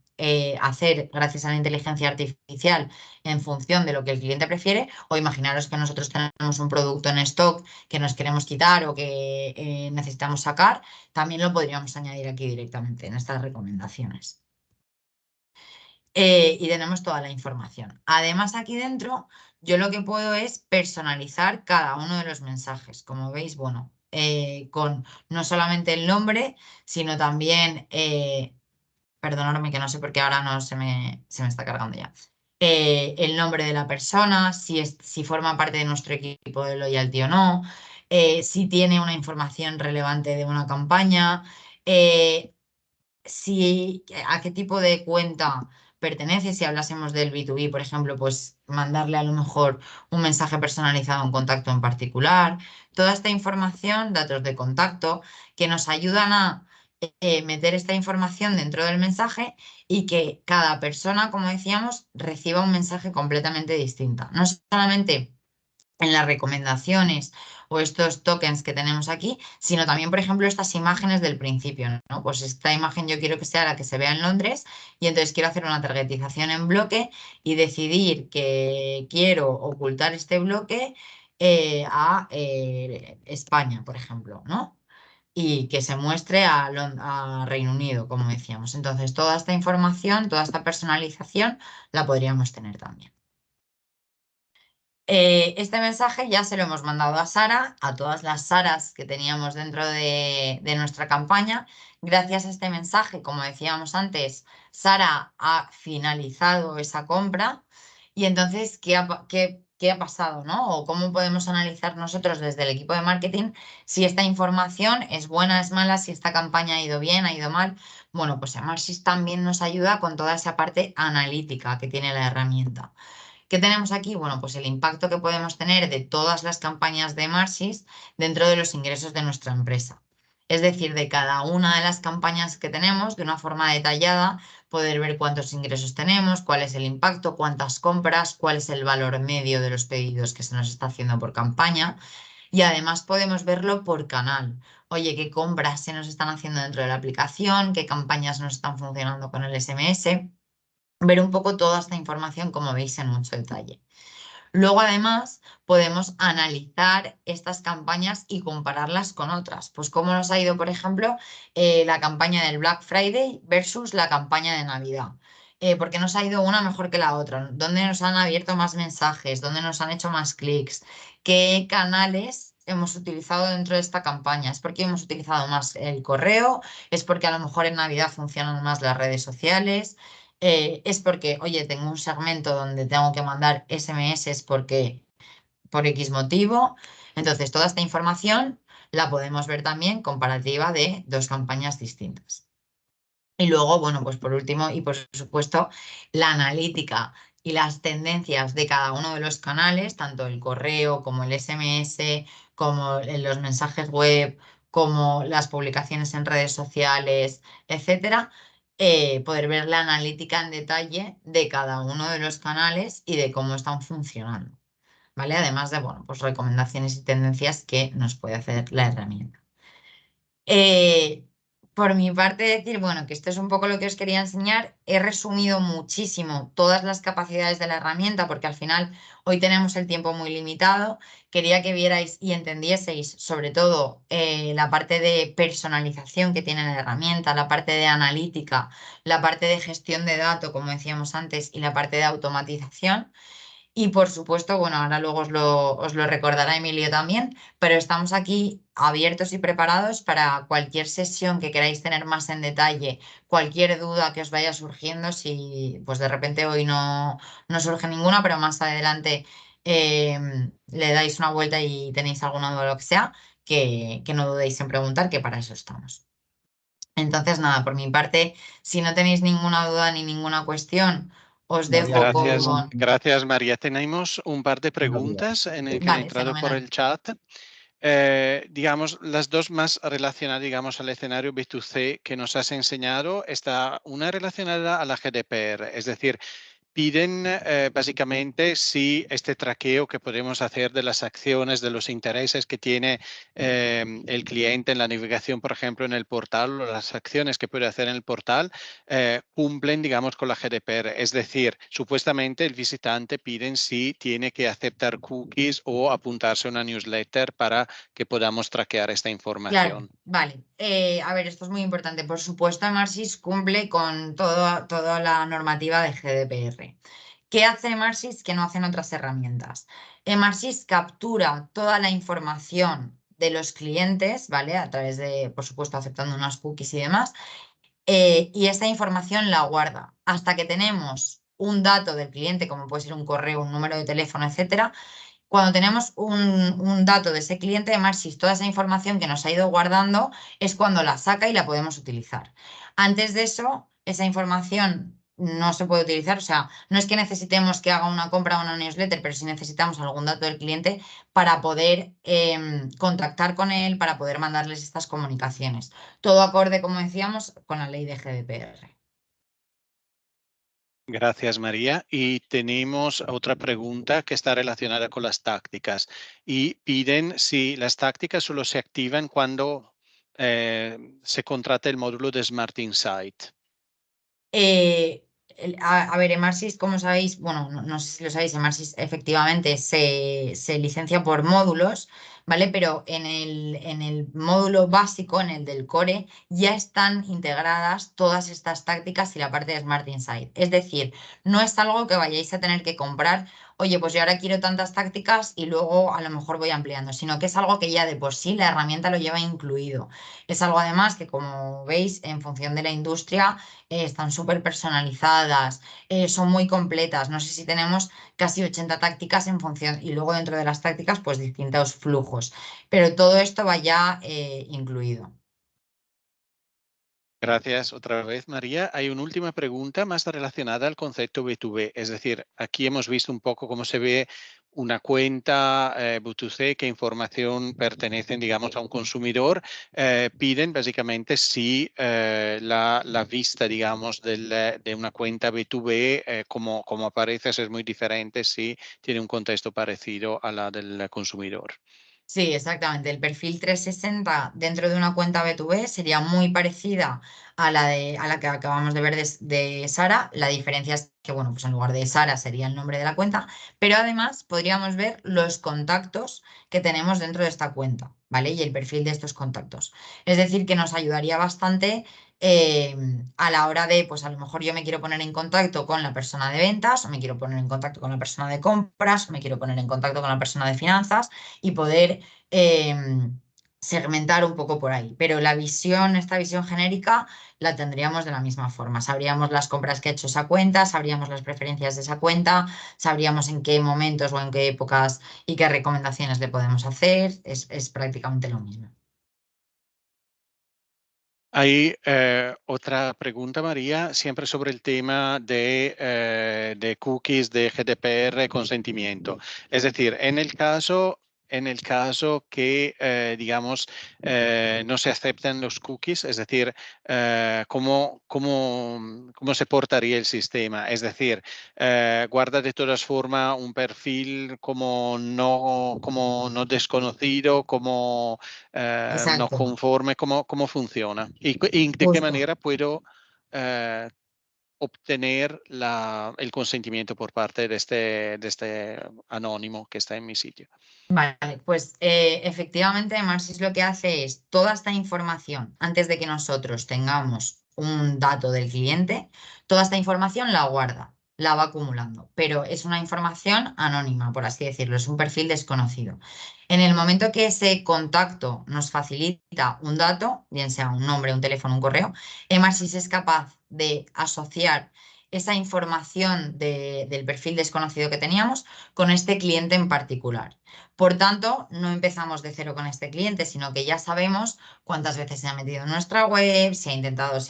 hacer gracias a la inteligencia artificial en función de lo que el cliente prefiere, o imaginaros que nosotros tenemos un producto en stock que nos queremos quitar o que necesitamos sacar, también lo podríamos añadir aquí directamente en estas recomendaciones. Y tenemos toda la información. Además, aquí dentro, yo lo que puedo es personalizar cada uno de los mensajes. Como veis, bueno, con no solamente el nombre, sino también, perdonadme que no sé por qué ahora no se me está cargando ya. El nombre de la persona, si forma parte de nuestro equipo de loyalty o no, si tiene una información relevante de una campaña, a qué tipo de cuenta pertenece. Si hablásemos del B2B, por ejemplo, pues mandarle a lo mejor un mensaje personalizado a un contacto en particular. Toda esta información, datos de contacto, que nos ayudan a meter esta información dentro del mensaje y que cada persona, como decíamos, reciba un mensaje completamente distinto. No solamente en las recomendaciones o estos tokens que tenemos aquí, sino también, por ejemplo, estas imágenes del principio, ¿no? Pues esta imagen yo quiero que sea la que se vea en Londres y entonces quiero hacer una targetización en bloque y decidir que quiero ocultar este bloque a España, por ejemplo, ¿no? Y que se muestre a Reino Unido, como decíamos. Entonces, toda esta información, toda esta personalización la podríamos tener también. Este mensaje ya se lo hemos mandado a Sara, a todas las Saras que teníamos dentro de nuestra campaña. Gracias a este mensaje, como decíamos antes, Sara ha finalizado esa compra. Y entonces, ¿qué ha pasado, ¿no? O cómo podemos analizar nosotros desde el equipo de marketing si esta información es buena, es mala, si esta campaña ha ido bien, ha ido mal. Bueno, pues Marsys también nos ayuda con toda esa parte analítica que tiene la herramienta. ¿Qué tenemos aquí? Bueno, pues el impacto que podemos tener de todas las campañas de Marsys dentro de los ingresos de nuestra empresa. Es decir, de cada una de las campañas que tenemos, de una forma detallada, poder ver cuántos ingresos tenemos, cuál es el impacto, cuántas compras, cuál es el valor medio de los pedidos que se nos está haciendo por campaña. Y además podemos verlo por canal. Oye, qué compras se nos están haciendo dentro de la aplicación, qué campañas nos están funcionando con el SMS. Ver un poco toda esta información, como veis, en mucho detalle. Luego, además, podemos analizar estas campañas y compararlas con otras. Pues cómo nos ha ido, por ejemplo, la campaña del Black Friday versus la campaña de Navidad. por qué nos ha ido una mejor que la otra, dónde nos han abierto más mensajes, dónde nos han hecho más clics, qué canales hemos utilizado dentro de esta campaña. ¿Es porque hemos utilizado más el correo? ¿Es porque a lo mejor en Navidad funcionan más las redes sociales? ¿Es porque, oye, tengo un segmento donde tengo que mandar SMS porque por X motivo? Entonces, toda esta información la podemos ver también comparativa de dos campañas distintas. Y luego, bueno, pues por último y por supuesto, la analítica y las tendencias de cada uno de los canales, tanto el correo como el SMS, como los mensajes web, como las publicaciones en redes sociales, etcétera, poder ver la analítica en detalle de cada uno de los canales y de cómo están funcionando, ¿vale? Además de, bueno, pues recomendaciones y tendencias que nos puede hacer la herramienta. Por mi parte, decir, bueno, que esto es un poco lo que os quería enseñar. He resumido muchísimo todas las capacidades de la herramienta porque al final hoy tenemos el tiempo muy limitado. Quería que vierais y entendieseis sobre todo la parte de personalización que tiene la herramienta, la parte de analítica, la parte de gestión de datos, como decíamos antes, y la parte de automatización. Y por supuesto, bueno, ahora luego os lo recordará Emilio también, pero estamos aquí abiertos y preparados para cualquier sesión que queráis tener más en detalle, cualquier duda que os vaya surgiendo, si pues de repente hoy no surge ninguna, pero más adelante le dais una vuelta y tenéis alguna duda o lo que sea, que no dudéis en preguntar, que para eso estamos. Entonces, nada, por mi parte, si no tenéis ninguna duda ni ninguna cuestión, os dejo María, con... Gracias, María. Tenemos un par de Buenos días. preguntas en el que han Vale, entrado por fenomenal. el chat. Digamos, las dos más relacionadas, digamos, al escenario B2C que nos has enseñado, está una relacionada a la GDPR, es decir, piden básicamente si este traqueo que podemos hacer de las acciones, de los intereses que tiene el cliente en la navegación, por ejemplo, en el portal, o las acciones que puede hacer en el portal, cumplen, digamos, con la GDPR. Es decir, supuestamente el visitante piden si tiene que aceptar cookies o apuntarse a una newsletter para que podamos traquear esta Claro, información. vale. A ver, esto es muy importante. Por supuesto, Emarsys cumple con toda la normativa de GDPR. ¿Qué hace Emarsys que no hacen otras herramientas? Emarsys captura toda la información de los clientes, ¿vale? A través de, por supuesto, aceptando unas cookies y demás. Y esta información la guarda hasta que tenemos un dato del cliente, como puede ser un correo, un número de teléfono, etcétera. Cuando tenemos un dato de ese cliente, Emarsys, toda esa información que nos ha ido guardando es cuando la saca y la podemos utilizar. Antes de eso, esa información no se puede utilizar. O sea, no es que necesitemos que haga una compra o una newsletter, pero sí necesitamos algún dato del cliente para poder contactar con él, para poder mandarles estas comunicaciones. Todo acorde, como decíamos, con la ley de GDPR. Gracias, María. Y tenemos otra pregunta que está relacionada con las tácticas y piden si las tácticas solo se activan cuando se contrata el módulo de Smart Insight. A ver, Emarsys, como sabéis, bueno, no sé si lo sabéis, Emarsys efectivamente se licencia por módulos, ¿vale? Pero en el módulo básico, en el del core, ya están integradas todas estas tácticas y la parte de Smart Insight. Es decir, no es algo que vayáis a tener que comprar, oye, pues yo ahora quiero tantas tácticas y luego a lo mejor voy ampliando, sino que es algo que ya de por sí la herramienta lo lleva incluido. Es algo además que, como veis, en función de la industria, están súper personalizadas, son muy completas. No sé si tenemos casi 80 tácticas en función y luego dentro de las tácticas pues distintos flujos, pero todo esto va ya incluido. Gracias otra vez, María. Hay una última pregunta más relacionada al concepto B2B. Es decir, aquí hemos visto un poco cómo se ve una cuenta B2C, qué información pertenecen, digamos, a un consumidor. Piden básicamente si la vista, digamos, de una cuenta B2B, como aparece, es muy diferente si tiene un contexto parecido a la del consumidor. Sí, exactamente. El perfil 360 dentro de una cuenta B2B sería muy parecida a la que acabamos de ver de Sara. La diferencia es que, bueno, pues en lugar de Sara sería el nombre de la cuenta, pero además podríamos ver los contactos que tenemos dentro de esta cuenta, ¿vale? Y el perfil de estos contactos. Es decir, que nos ayudaría bastante a la hora de, pues a lo mejor yo me quiero poner en contacto con la persona de ventas, o me quiero poner en contacto con la persona de compras, o me quiero poner en contacto con la persona de finanzas y poder segmentar un poco por ahí. Pero esta visión genérica la tendríamos de la misma forma. Sabríamos las compras que ha hecho esa cuenta, sabríamos las preferencias de esa cuenta, sabríamos en qué momentos o en qué épocas y qué recomendaciones le podemos hacer. Es prácticamente lo mismo. Hay otra pregunta, María, siempre sobre el tema de cookies, de GDPR, consentimiento. Es decir, en el caso que, digamos, no se aceptan los cookies, es decir, ¿cómo se portaría el sistema? Es decir, guarda de todas formas un perfil como no desconocido, como no Exacto, conforme, ¿cómo funciona? ¿Y de qué justo. manera puedo obtener el consentimiento por parte de este anónimo que está en mi sitio? Vale, pues efectivamente Marsis lo que hace es toda esta información, antes de que nosotros tengamos un dato del cliente, toda esta información la guarda, la va acumulando, pero es una información anónima, por así decirlo, es un perfil desconocido. En el momento que ese contacto nos facilita un dato, bien sea un nombre, un teléfono, un correo, Marsis es capaz de asociar esa información del perfil desconocido que teníamos con este cliente en particular. Por tanto, no empezamos de cero con este cliente, sino que ya sabemos cuántas veces se ha metido en nuestra web, si ha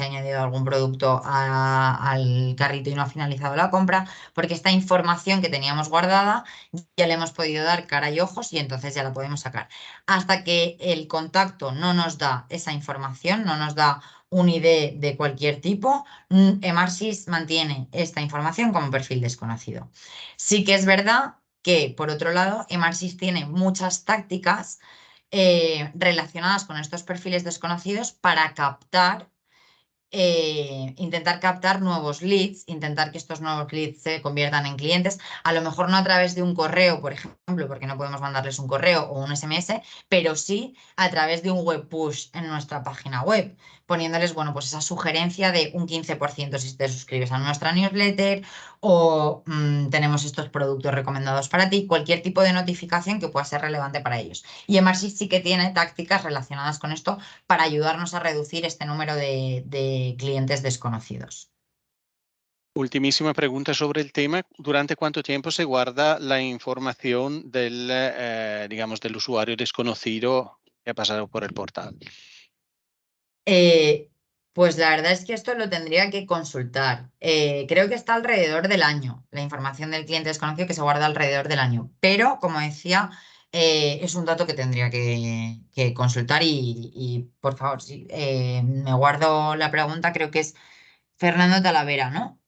añadido algún producto al carrito y no ha finalizado la compra, porque esta información que teníamos guardada ya le hemos podido dar cara y ojos y entonces ya la podemos sacar. Hasta que el contacto no nos da esa información, no nos da un ID de cualquier tipo, Emarsys mantiene esta información como perfil desconocido. Sí que es verdad que, por otro lado, Emarsys tiene muchas tácticas relacionadas con estos perfiles desconocidos para intentar captar nuevos leads, intentar que estos nuevos leads se conviertan en clientes, a lo mejor no a través de un correo, por ejemplo, porque no podemos mandarles un correo o un SMS, pero sí a través de un web push en nuestra página web, poniéndoles, bueno, pues esa sugerencia de un 15% si te suscribes a nuestra newsletter o tenemos estos productos recomendados para ti, cualquier tipo de notificación que pueda ser relevante para ellos. Y Emarsys sí que tiene tácticas relacionadas con esto para ayudarnos a reducir este número de clientes desconocidos. Ultimísima pregunta sobre el tema. ¿Durante cuánto tiempo se guarda la información digamos, del usuario desconocido que ha pasado por el portal? Pues la verdad es que esto lo tendría que consultar. Creo que está alrededor del año, la información del cliente desconocido que se guarda alrededor del año. Pero, como decía, es un dato que tendría que consultar y, por favor, sí, me guardo la pregunta, creo que es Fernando Talavera, ¿no?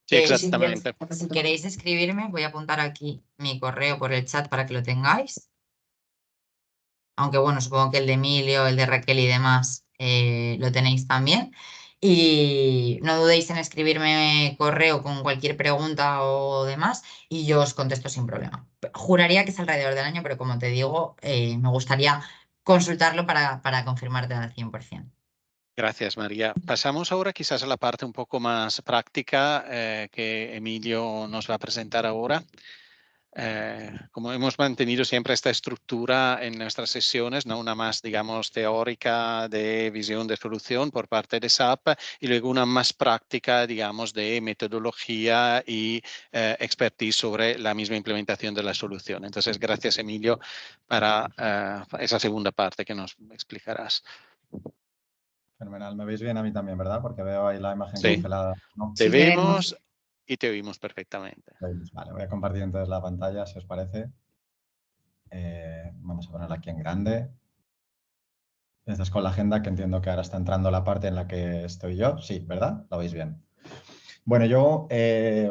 Sí, Si exactamente. queréis escribirme, voy a apuntar aquí mi correo por el chat para que lo tengáis. Aunque bueno, supongo que el de Emilio, el de Raquel y demás lo tenéis también. Y no dudéis en escribirme correo con cualquier pregunta o demás y yo os contesto sin problema. Juraría que es alrededor del año, pero como te digo, me gustaría consultarlo para confirmarte al 100%. Gracias, María. Pasamos ahora quizás a la parte un poco más práctica que Emilio nos va a presentar ahora. Como hemos mantenido siempre esta estructura en nuestras sesiones, ¿no? Una más, digamos, teórica de visión de solución por parte de SAP y luego una más práctica, digamos, de metodología y expertise sobre la misma implementación de la solución. Entonces, gracias, Emilio, para esa segunda parte que nos explicarás. Fenomenal. Me veis bien a mí también, ¿verdad? Porque veo ahí la imagen Sí. congelada, ¿no? Te Sí, te vemos vemos. y te oímos perfectamente. Vale, voy a compartir entonces la pantalla, si os parece. Vamos a ponerla aquí en grande. Esta es con la agenda, que entiendo que ahora está entrando la parte en la que estoy yo. Sí, ¿verdad? ¿Lo veis bien? Bueno, yo,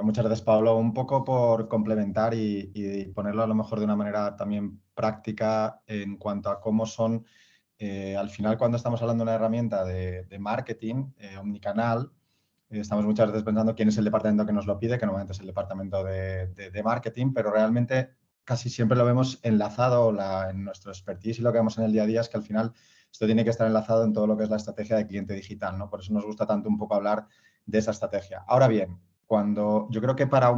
muchas gracias, Pablo, un poco por complementar y ponerlo a lo mejor de una manera también práctica en cuanto a cómo son, al final, cuando estamos hablando de una herramienta de marketing omnicanal, estamos muchas veces pensando quién es el departamento que nos lo pide, que normalmente es el departamento de marketing, pero realmente casi siempre lo vemos enlazado en nuestro expertise y lo que vemos en el día a día es que al final esto tiene que estar enlazado en todo lo que es la estrategia de cliente digital, ¿no? Por eso nos gusta tanto un poco hablar de esa estrategia. Ahora bien, yo creo que para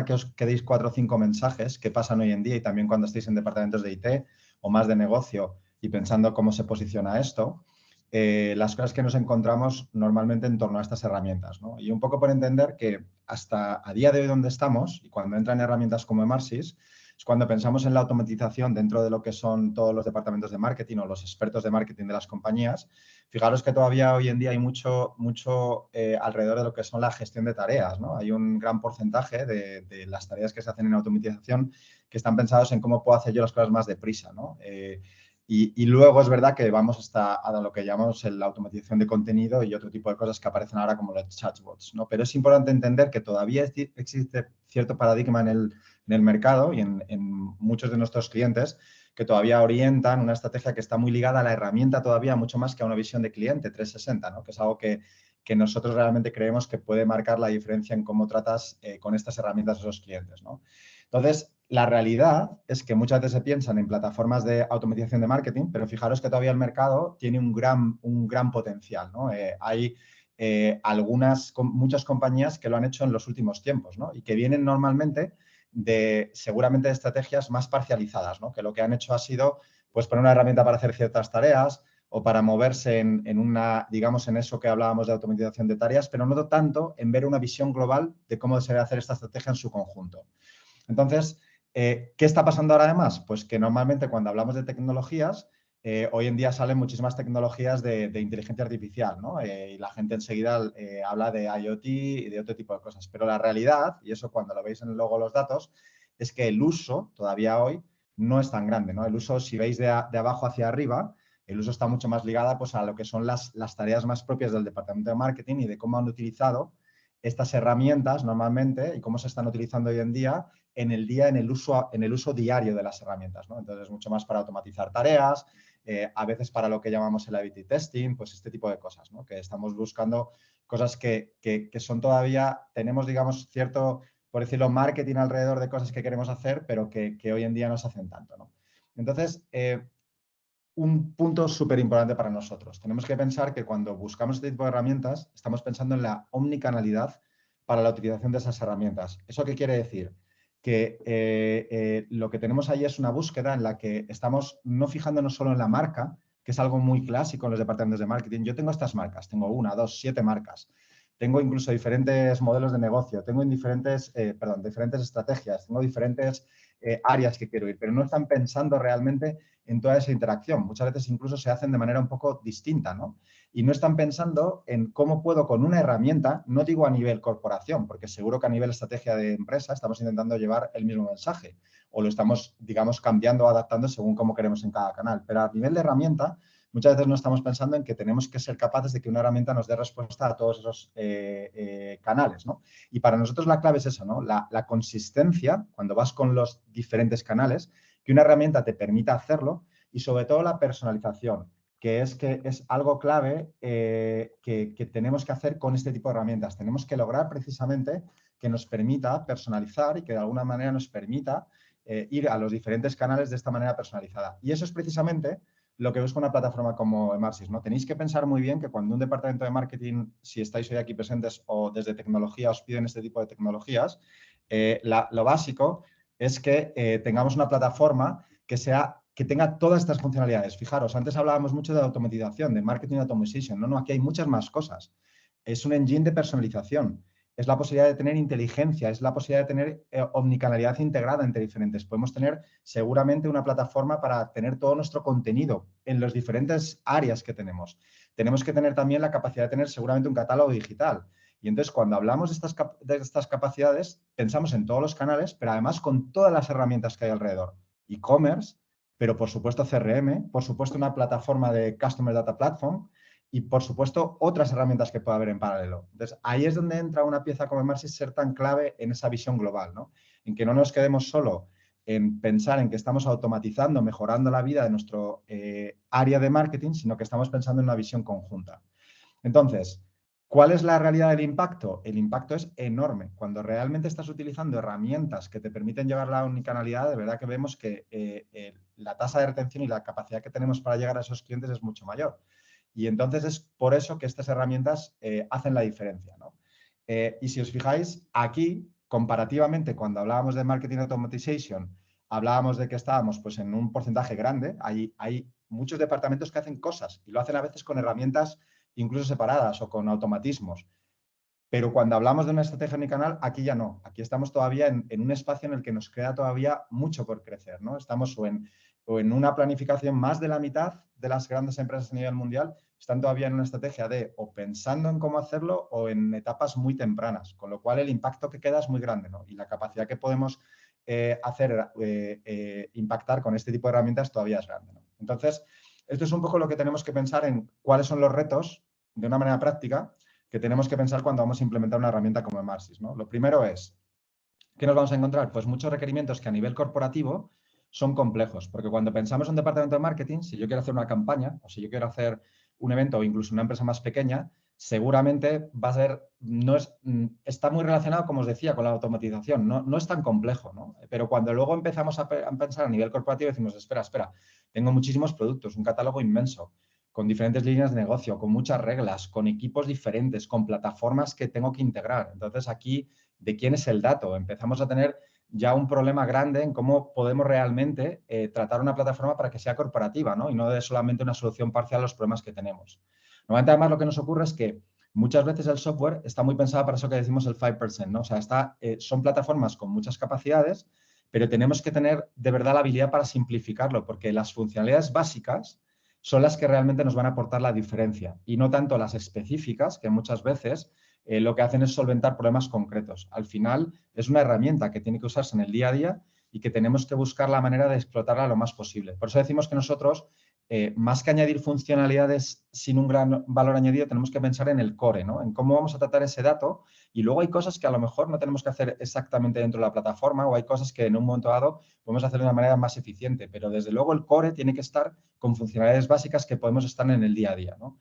que os quedéis 4 o 5 mensajes que pasan hoy en día y también cuando estéis en departamentos de IT o más de negocio y pensando cómo se posiciona esto, las cosas que nos encontramos normalmente en torno a estas herramientas, ¿no? Y un poco por entender que hasta a día de hoy donde estamos y cuando entran herramientas como Emarsys, es cuando pensamos en la automatización dentro de lo que son todos los departamentos de marketing o los expertos de marketing de las compañías. Fijaros que todavía hoy en día hay mucho alrededor de lo que son la gestión de tareas, ¿no? Hay un gran porcentaje de las tareas que se hacen en automatización que están pensados en cómo puedo hacer yo las cosas más deprisa, ¿no? Y luego es verdad que vamos hasta a lo que llamamos la automatización de contenido y otro tipo de cosas que aparecen ahora como los chatbots, ¿no? Pero es importante entender que todavía existe cierto paradigma en el mercado y en muchos de nuestros clientes que todavía orientan una estrategia que está muy ligada a la herramienta todavía mucho más que a una visión de cliente 360, ¿no? Que es algo que nosotros realmente creemos que puede marcar la diferencia en cómo tratas con estas herramientas a esos clientes, ¿no? Entonces, la realidad es que muchas veces se piensan en plataformas de automatización de marketing, pero fijaros que todavía el mercado tiene un gran potencial, ¿no? Hay muchas compañías que lo han hecho en los últimos tiempos, ¿no? Y que vienen normalmente seguramente de estrategias más parcializadas, ¿no? Que lo que han hecho ha sido pues poner una herramienta para hacer ciertas tareas o para moverse digamos, en eso que hablábamos de automatización de tareas, pero no tanto en ver una visión global de cómo se debe hacer esta estrategia en su conjunto. Entonces, ¿qué está pasando ahora además? Pues que normalmente cuando hablamos de tecnologías, hoy en día salen muchísimas tecnologías de inteligencia artificial, ¿no? Y la gente enseguida habla de IoT y de otro tipo de cosas. Pero la realidad, y eso cuando lo veis en luego los datos, es que el uso todavía hoy no es tan grande, ¿no? El uso, si veis de abajo hacia arriba, el uso está mucho más ligado pues, a lo que son las tareas más propias del departamento de marketing y de cómo han utilizado estas herramientas normalmente y cómo se están utilizando hoy en día en el uso diario de las herramientas, ¿no? Entonces, mucho más para automatizar tareas, a veces para lo que llamamos el A/B testing, pues este tipo de cosas, ¿no? Que estamos buscando cosas que son todavía, tenemos, digamos, cierto, por decirlo, marketing alrededor de cosas que queremos hacer, pero que hoy en día no se hacen tanto, ¿no? Entonces, un punto súper importante para nosotros. Tenemos que pensar que cuando buscamos este tipo de herramientas, estamos pensando en la omnicanalidad para la utilización de esas herramientas. ¿Eso qué quiere decir? Que lo que tenemos ahí es una búsqueda en la que estamos no fijándonos solo en la marca, que es algo muy clásico en los departamentos de marketing. Yo tengo estas marcas, tengo 1, 2, 7 marcas. Tengo incluso diferentes modelos de negocio, tengo diferentes estrategias, tengo diferentes áreas que quiero ir, pero no están pensando realmente en toda esa interacción. Muchas veces incluso se hacen de manera un poco distinta, ¿no? Y no están pensando en cómo puedo con una herramienta, no digo a nivel corporación, porque seguro que a nivel estrategia de empresa estamos intentando llevar el mismo mensaje o lo estamos, digamos, cambiando o adaptando según cómo queremos en cada canal. Pero a nivel de herramienta, muchas veces no estamos pensando en que tenemos que ser capaces de que una herramienta nos dé respuesta a todos esos canales, ¿no? Y para nosotros la clave es eso, ¿no? La consistencia, cuando vas con los diferentes canales, que una herramienta te permita hacerlo y sobre todo la personalización, que es algo clave que tenemos que hacer con este tipo de herramientas. Tenemos que lograr precisamente que nos permita personalizar y que de alguna manera nos permita ir a los diferentes canales de esta manera personalizada. Y eso es precisamente lo que busca una plataforma como Emarsys, ¿no? Tenéis que pensar muy bien que cuando un departamento de marketing, si estáis hoy aquí presentes o desde tecnología os piden este tipo de tecnologías, lo básico es que tengamos una plataforma que tenga todas estas funcionalidades. Fijaros, antes hablábamos mucho de automatización, de marketing automation. No, aquí hay muchas más cosas. Es un engine de personalización. Es la posibilidad de tener inteligencia, es la posibilidad de tener omnicanalidad integrada entre diferentes. Podemos tener seguramente una plataforma para tener todo nuestro contenido en las diferentes áreas que tenemos. Tenemos que tener también la capacidad de tener seguramente un catálogo digital. Y entonces, cuando hablamos de estas capacidades, pensamos en todos los canales, pero además con todas las herramientas que hay alrededor. E-commerce, pero por supuesto CRM, por supuesto una plataforma de Customer Data Platform y por supuesto otras herramientas que pueda haber en paralelo. Entonces, ahí es donde entra una pieza como Emarsys ser tan clave en esa visión global, ¿no? En que no nos quedemos solo en pensar en que estamos automatizando, mejorando la vida de nuestro área de marketing, sino que estamos pensando en una visión conjunta. Entonces, ¿Cuál es la realidad del impacto? El impacto es enorme. Cuando realmente estás utilizando herramientas que te permiten llevar la omnicanalidad, de verdad que vemos que la tasa de retención y la capacidad que tenemos para llegar a esos clientes es mucho mayor. Y entonces es por eso que estas herramientas hacen la diferencia, ¿no? Y si os fijáis, aquí, comparativamente, cuando hablábamos de marketing automatization, hablábamos de que estábamos pues, en un porcentaje grande. Hay muchos departamentos que hacen cosas y lo hacen a veces con herramientas incluso separadas o con automatismos. Pero cuando hablamos de una estrategia omnicanal, aquí ya no. Aquí estamos todavía en un espacio en el que nos queda todavía mucho por crecer, ¿no? Estamos o en una planificación. Más de la mitad de las grandes empresas a nivel mundial están todavía en una estrategia de o pensando en cómo hacerlo o en etapas muy tempranas, con lo cual el impacto que queda es muy grande, ¿no? Y la capacidad que podemos impactar con este tipo de herramientas todavía es grande, ¿no? Entonces, esto es un poco lo que tenemos que pensar en cuáles son los retos de una manera práctica que tenemos que pensar cuando vamos a implementar una herramienta como Emarsys, ¿no? Lo primero es, ¿qué nos vamos a encontrar? Pues muchos requerimientos que a nivel corporativo son complejos, porque cuando pensamos en un departamento de marketing, si yo quiero hacer una campaña o si yo quiero hacer un evento o incluso una empresa más pequeña, seguramente va a ser, está muy relacionado, como os decía, con la automatización, no es tan complejo, ¿no? Pero cuando luego empezamos a pensar a nivel corporativo decimos, espera, tengo muchísimos productos, un catálogo inmenso, con diferentes líneas de negocio, con muchas reglas, con equipos diferentes, con plataformas que tengo que integrar. Entonces aquí, ¿de quién es el dato? Empezamos a tener ya un problema grande en cómo podemos realmente tratar una plataforma para que sea corporativa, ¿no? Y no de solamente una solución parcial a los problemas que tenemos. Normalmente, además, lo que nos ocurre es que muchas veces el software está muy pensado para eso que decimos el 5%, ¿no? O sea, son plataformas con muchas capacidades, pero tenemos que tener de verdad la habilidad para simplificarlo, porque las funcionalidades básicas son las que realmente nos van a aportar la diferencia y no tanto las específicas, que muchas veces lo que hacen es solventar problemas concretos. Al final, es una herramienta que tiene que usarse en el día a día y que tenemos que buscar la manera de explotarla lo más posible. Por eso decimos que nosotros, más que añadir funcionalidades sin un gran valor añadido, tenemos que pensar en el core, ¿no? En cómo vamos a tratar ese dato. Y luego hay cosas que a lo mejor no tenemos que hacer exactamente dentro de la plataforma o hay cosas que en un momento dado podemos hacer de una manera más eficiente. Pero desde luego el core tiene que estar con funcionalidades básicas que podemos estar en el día a día, ¿no?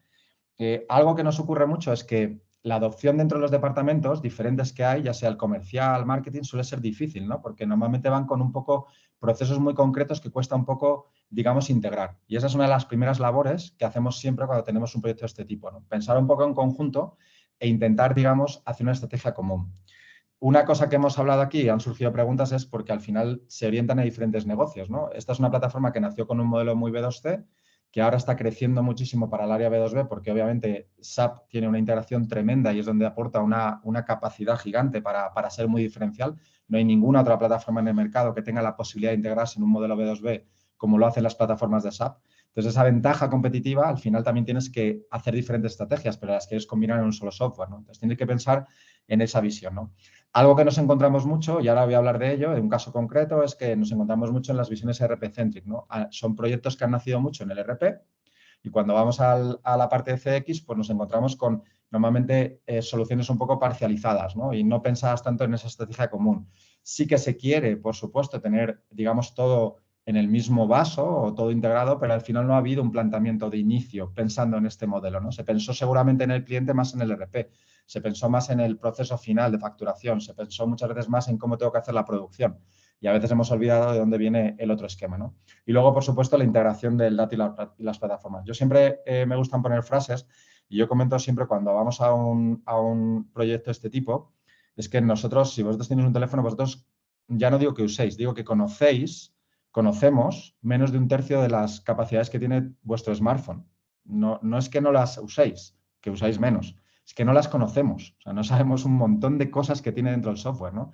Algo que nos ocurre mucho es que la adopción dentro de los departamentos diferentes que hay, ya sea el comercial, marketing, suele ser difícil, ¿no? Porque normalmente van con un poco procesos muy concretos que cuesta un poco, digamos, integrar. Y esa es una de las primeras labores que hacemos siempre cuando tenemos un proyecto de este tipo, ¿no? Pensar un poco en conjunto e intentar, digamos, hacer una estrategia común. Una cosa que hemos hablado aquí, han surgido preguntas, es porque al final se orientan a diferentes negocios, ¿no? Esta es una plataforma que nació con un modelo muy B2C, que ahora está creciendo muchísimo para el área B2B, porque obviamente SAP tiene una integración tremenda y es donde aporta una capacidad gigante para ser muy diferencial. No hay ninguna otra plataforma en el mercado que tenga la posibilidad de integrarse en un modelo B2B como lo hacen las plataformas de SAP. Entonces, esa ventaja competitiva, al final también tienes que hacer diferentes estrategias, pero las quieres combinar en un solo software, ¿no? Entonces, tienes que pensar en esa visión, ¿no? Algo que nos encontramos mucho, y ahora voy a hablar de ello, en un caso concreto, es que nos encontramos mucho en las visiones ERP-centric, ¿no? Son proyectos que han nacido mucho en el ERP y cuando vamos a la parte de CX, pues nos encontramos con normalmente soluciones un poco parcializadas, ¿no? Y no pensadas tanto en esa estrategia común. Sí que se quiere, por supuesto, tener, digamos, todo en el mismo vaso o todo integrado, pero al final no ha habido un planteamiento de inicio pensando en este modelo, ¿no? Se pensó seguramente en el cliente más en el ERP, se pensó más en el proceso final de facturación, se pensó muchas veces más en cómo tengo que hacer la producción y a veces hemos olvidado de dónde viene el otro esquema, ¿no? Y luego, por supuesto, la integración del dato y las plataformas. Yo siempre me gustan poner frases y yo comento siempre cuando vamos a un proyecto de este tipo, es que nosotros, si vosotros tenéis un teléfono, vosotros ya no digo que uséis, digo que conocemos menos de un tercio de las capacidades que tiene vuestro smartphone. No es que no las uséis, que usáis menos, es que no las conocemos. O sea, no sabemos un montón de cosas que tiene dentro del software, ¿no?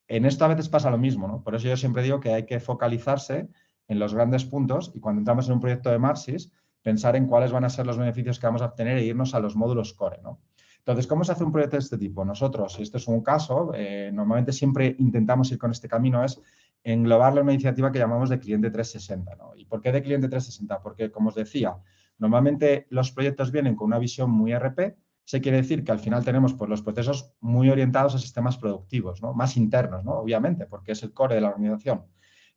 En esto a veces pasa lo mismo, ¿no? Por eso yo siempre digo que hay que focalizarse en los grandes puntos y cuando entramos en un proyecto de Emarsys, pensar en cuáles van a ser los beneficios que vamos a obtener e irnos a los módulos core, ¿no? Entonces, ¿cómo se hace un proyecto de este tipo? Nosotros, si esto es un caso, normalmente siempre intentamos ir con este camino, es englobarle una iniciativa que llamamos de cliente 360, ¿no? ¿Y por qué de cliente 360? Porque, como os decía, normalmente los proyectos vienen con una visión muy RP. Eso quiere decir que al final tenemos pues, los procesos muy orientados a sistemas productivos, ¿no? Más internos, ¿no? Obviamente, porque es el core de la organización.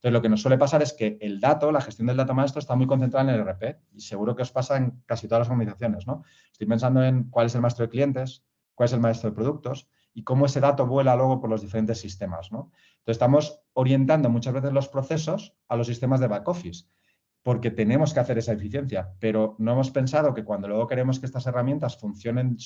Entonces, lo que nos suele pasar es que el dato, la gestión del dato maestro está muy concentrada en el ERP y seguro que os pasa en casi todas las organizaciones, ¿no? Estoy pensando en cuál es el maestro de clientes, cuál es el maestro de productos y cómo ese dato vuela luego por los diferentes sistemas, ¿no? Entonces, estamos orientando muchas veces los procesos a los sistemas de back office porque tenemos que hacer esa eficiencia, pero no hemos pensado que cuando luego queremos que estas herramientas funcionen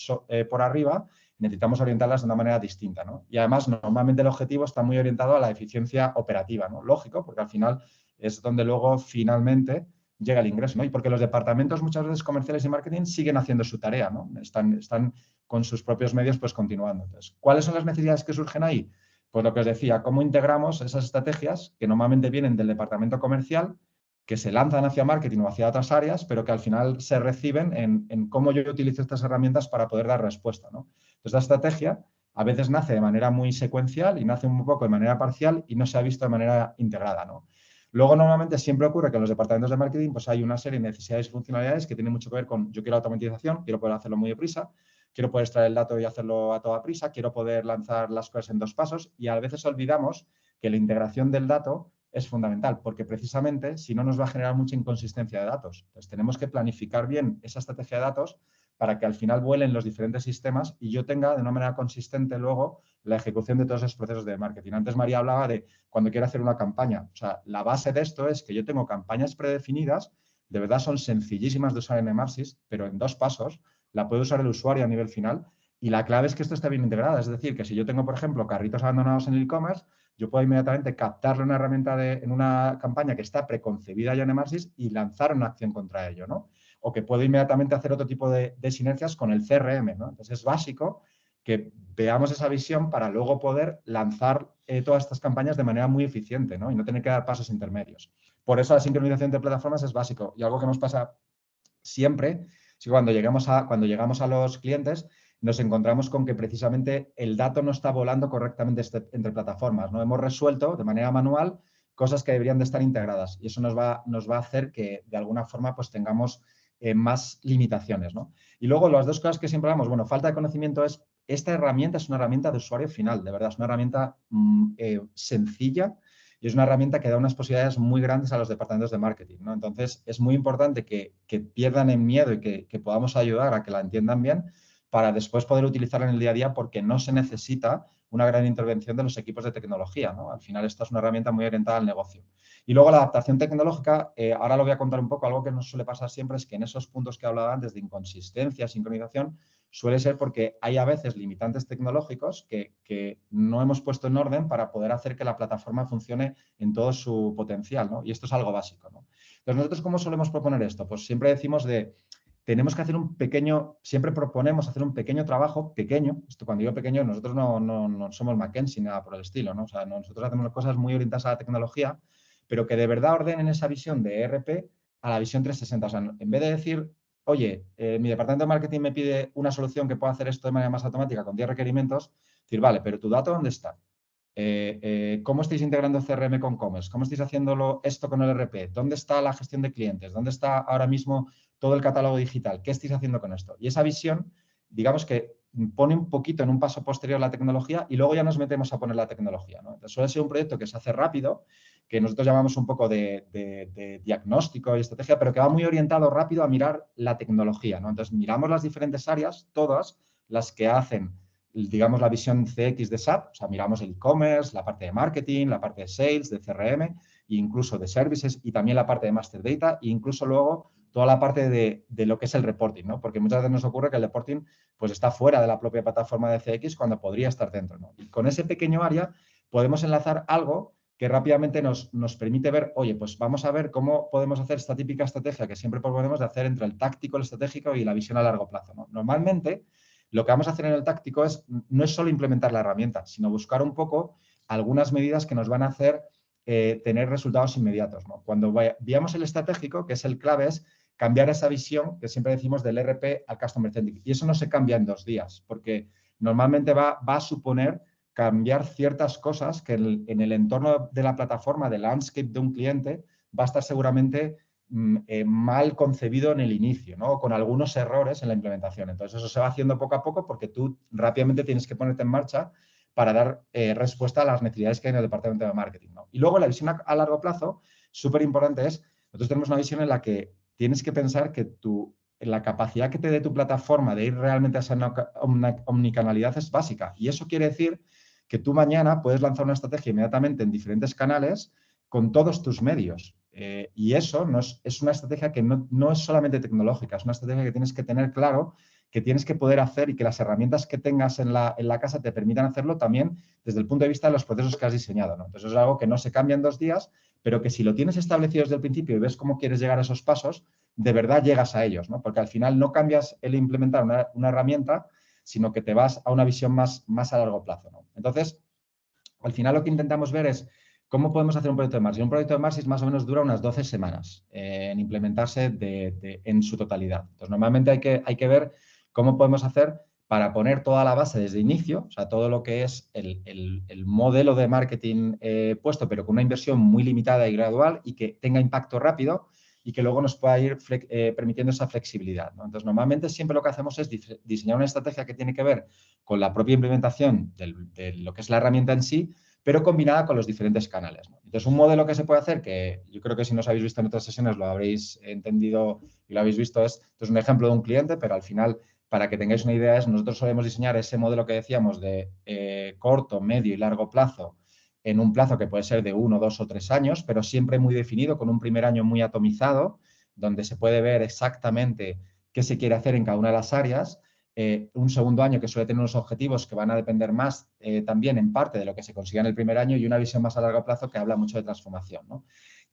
por arriba, necesitamos orientarlas de una manera distinta, ¿no? Y además, normalmente el objetivo está muy orientado a la eficiencia operativa, ¿no? Lógico, porque al final es donde luego finalmente llega el ingreso, ¿no? Y porque los departamentos muchas veces comerciales y marketing siguen haciendo su tarea, ¿no? Están con sus propios medios pues continuando. Entonces, ¿cuáles son las necesidades que surgen ahí? Pues lo que os decía, cómo integramos esas estrategias que normalmente vienen del departamento comercial, que se lanzan hacia marketing o hacia otras áreas, pero que al final se reciben en cómo yo utilizo estas herramientas para poder dar respuesta, ¿no? Entonces, la estrategia a veces nace de manera muy secuencial y nace un poco de manera parcial y no se ha visto de manera integrada, ¿no? Luego, normalmente siempre ocurre que en los departamentos de marketing pues hay una serie de necesidades y funcionalidades que tienen mucho que ver con yo quiero automatización, quiero poder hacerlo muy deprisa, quiero poder extraer el dato y hacerlo a toda prisa, quiero poder lanzar las cosas en 2 pasos y a veces olvidamos que la integración del dato es fundamental, porque precisamente si no nos va a generar mucha inconsistencia de datos. Entonces, tenemos que planificar bien esa estrategia de datos para que al final vuelen los diferentes sistemas y yo tenga de una manera consistente luego la ejecución de todos esos procesos de marketing. Antes María hablaba de cuando quiero hacer una campaña. O sea, la base de esto es que yo tengo campañas predefinidas, de verdad son sencillísimas de usar en Emarsys, pero en 2 pasos la puede usar el usuario a nivel final y la clave es que esto esté bien integrado. Es decir, que si yo tengo, por ejemplo, carritos abandonados en el e-commerce, yo puedo inmediatamente captarle una herramienta en una campaña que está preconcebida ya en Emarsys y lanzar una acción contra ello, ¿no? O que puedo inmediatamente hacer otro tipo de sinergias con el CRM, ¿no? Entonces, es básico que veamos esa visión para luego poder lanzar todas estas campañas de manera muy eficiente, ¿no? Y no tener que dar pasos intermedios. Por eso la sincronización de plataformas es básico. Y algo que nos pasa siempre es que cuando llegamos a los clientes nos encontramos con que precisamente el dato no está volando correctamente entre plataformas, ¿no? Hemos resuelto de manera manual cosas que deberían de estar integradas y eso nos va a hacer que de alguna forma pues tengamos más limitaciones, ¿no? Y luego las 2 cosas que siempre hablamos, bueno, falta de conocimiento es, esta herramienta es una herramienta de usuario final, de verdad, es una herramienta sencilla y es una herramienta que da unas posibilidades muy grandes a los departamentos de marketing, ¿no? Entonces, es muy importante que pierdan el miedo y que podamos ayudar a que la entiendan bien para después poder utilizarla en el día a día porque no se necesita una gran intervención de los equipos de tecnología, ¿no? Al final, esta es una herramienta muy orientada al negocio. Y luego la adaptación tecnológica, ahora lo voy a contar un poco, algo que nos suele pasar siempre es que en esos puntos que hablaba antes de inconsistencia, sincronización, suele ser porque hay a veces limitantes tecnológicos que no hemos puesto en orden para poder hacer que la plataforma funcione en todo su potencial, ¿no? Y esto es algo básico, ¿no? Entonces, ¿nosotros cómo solemos proponer esto? Pues siempre decimos tenemos que hacer siempre proponemos hacer un pequeño trabajo, pequeño, esto cuando digo pequeño, nosotros no somos McKinsey, nada por el estilo, ¿no? O sea, nosotros hacemos cosas muy orientadas a la tecnología, pero que de verdad ordenen esa visión de ERP a la visión 360. O sea, en vez de decir, oye, mi departamento de marketing me pide una solución que pueda hacer esto de manera más automática con 10 requerimientos, decir, vale, pero tu dato, ¿dónde está? ¿Cómo estáis integrando CRM con Commerce? ¿Cómo estáis haciéndolo esto con el ERP? ¿Dónde está la gestión de clientes? ¿Dónde está ahora mismo todo el catálogo digital? ¿Qué estáis haciendo con esto? Y esa visión, digamos que pone un poquito en un paso posterior la tecnología y luego ya nos metemos a poner la tecnología, ¿no? Entonces, suele ser un proyecto que se hace rápido, que nosotros llamamos un poco de diagnóstico y estrategia, pero que va muy orientado rápido a mirar la tecnología, ¿no? Entonces, miramos las diferentes áreas, todas las que hacen, digamos, la visión CX de SAP, o sea, miramos el e-commerce, la parte de marketing, la parte de sales, de CRM, e incluso de services y también la parte de master data e incluso luego toda la parte de lo que es el reporting, ¿no? Porque muchas veces nos ocurre que el reporting pues está fuera de la propia plataforma de CX cuando podría estar dentro, ¿no? Y con ese pequeño área podemos enlazar algo que rápidamente nos permite ver, oye, pues vamos a ver cómo podemos hacer esta típica estrategia que siempre proponemos de hacer entre el táctico, el estratégico y la visión a largo plazo, ¿no? Normalmente, lo que vamos a hacer en el táctico no es solo implementar la herramienta, sino buscar un poco algunas medidas que nos van a hacer tener resultados inmediatos, ¿no? Cuando veamos el estratégico, que es el clave, es cambiar esa visión que siempre decimos del ERP al Customer Centric. Y eso no se cambia en 2 días, porque normalmente va a suponer cambiar ciertas cosas que en el entorno de la plataforma, del landscape de un cliente, va a estar seguramente mal concebido en el inicio, ¿no? O con algunos errores en la implementación. Entonces, eso se va haciendo poco a poco porque tú rápidamente tienes que ponerte en marcha para dar respuesta a las necesidades que hay en el departamento de marketing, ¿no? Y luego la visión a largo plazo, súper importante es, nosotros tenemos una visión en la que tienes que pensar que la capacidad que te dé tu plataforma de ir realmente a esa omnicanalidad es básica. Y eso quiere decir que tú mañana puedes lanzar una estrategia inmediatamente en diferentes canales con todos tus medios. Y eso es una estrategia que no es solamente tecnológica, es una estrategia que tienes que tener claro, que tienes que poder hacer y que las herramientas que tengas en la casa te permitan hacerlo también desde el punto de vista de los procesos que has diseñado, ¿no? Entonces es algo que no se cambia en 2 días, pero que si lo tienes establecido desde el principio y ves cómo quieres llegar a esos pasos, de verdad llegas a ellos, ¿no? Porque al final no cambias el implementar una herramienta, sino que te vas a una visión más a largo plazo, ¿no? Entonces, al final lo que intentamos ver es cómo podemos hacer un proyecto de Marsis. Un proyecto de Marsis más o menos dura unas 12 semanas en implementarse en su totalidad. Entonces, normalmente hay que ver cómo podemos hacer para poner toda la base desde inicio, o sea, todo lo que es el modelo de marketing puesto, pero con una inversión muy limitada y gradual y que tenga impacto rápido y que luego nos pueda ir permitiendo esa flexibilidad, ¿no? Entonces, normalmente siempre lo que hacemos es diseñar una estrategia que tiene que ver con la propia implementación de lo que es la herramienta en sí, pero combinada con los diferentes canales, ¿no? Entonces, un modelo que se puede hacer, que yo creo que si nos habéis visto en otras sesiones lo habréis entendido y lo habéis visto, es un ejemplo de un cliente, pero al final, para que tengáis una idea, nosotros solemos diseñar ese modelo que decíamos de corto, medio y largo plazo en un plazo que puede ser de 1, 2 o 3 años, pero siempre muy definido, con un primer año muy atomizado, donde se puede ver exactamente qué se quiere hacer en cada una de las áreas. Un segundo año que suele tener unos objetivos que van a depender más también en parte de lo que se consiga en el primer año y una visión más a largo plazo que habla mucho de transformación, ¿no?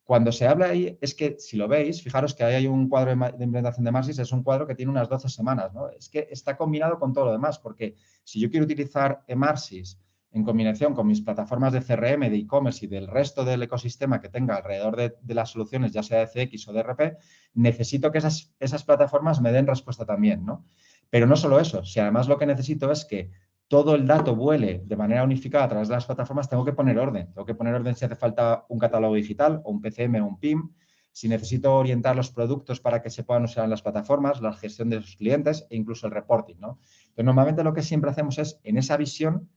Cuando se habla ahí, es que si lo veis, fijaros que ahí hay un cuadro de implementación de Marsis, es un cuadro que tiene unas 12 semanas, ¿no? Es que está combinado con todo lo demás, porque si yo quiero utilizar Marsis en combinación con mis plataformas de CRM, de e-commerce y del resto del ecosistema que tenga alrededor de las soluciones, ya sea de CX o de RP, necesito que esas plataformas me den respuesta también, ¿no? Pero no solo eso, si además lo que necesito es que todo el dato vuele de manera unificada a través de las plataformas, tengo que poner orden. Tengo que poner orden si hace falta un catálogo digital o un PCM o un PIM, si necesito orientar los productos para que se puedan usar en las plataformas, la gestión de los clientes e incluso el reporting, ¿no? Entonces, normalmente lo que siempre hacemos es, en esa visión,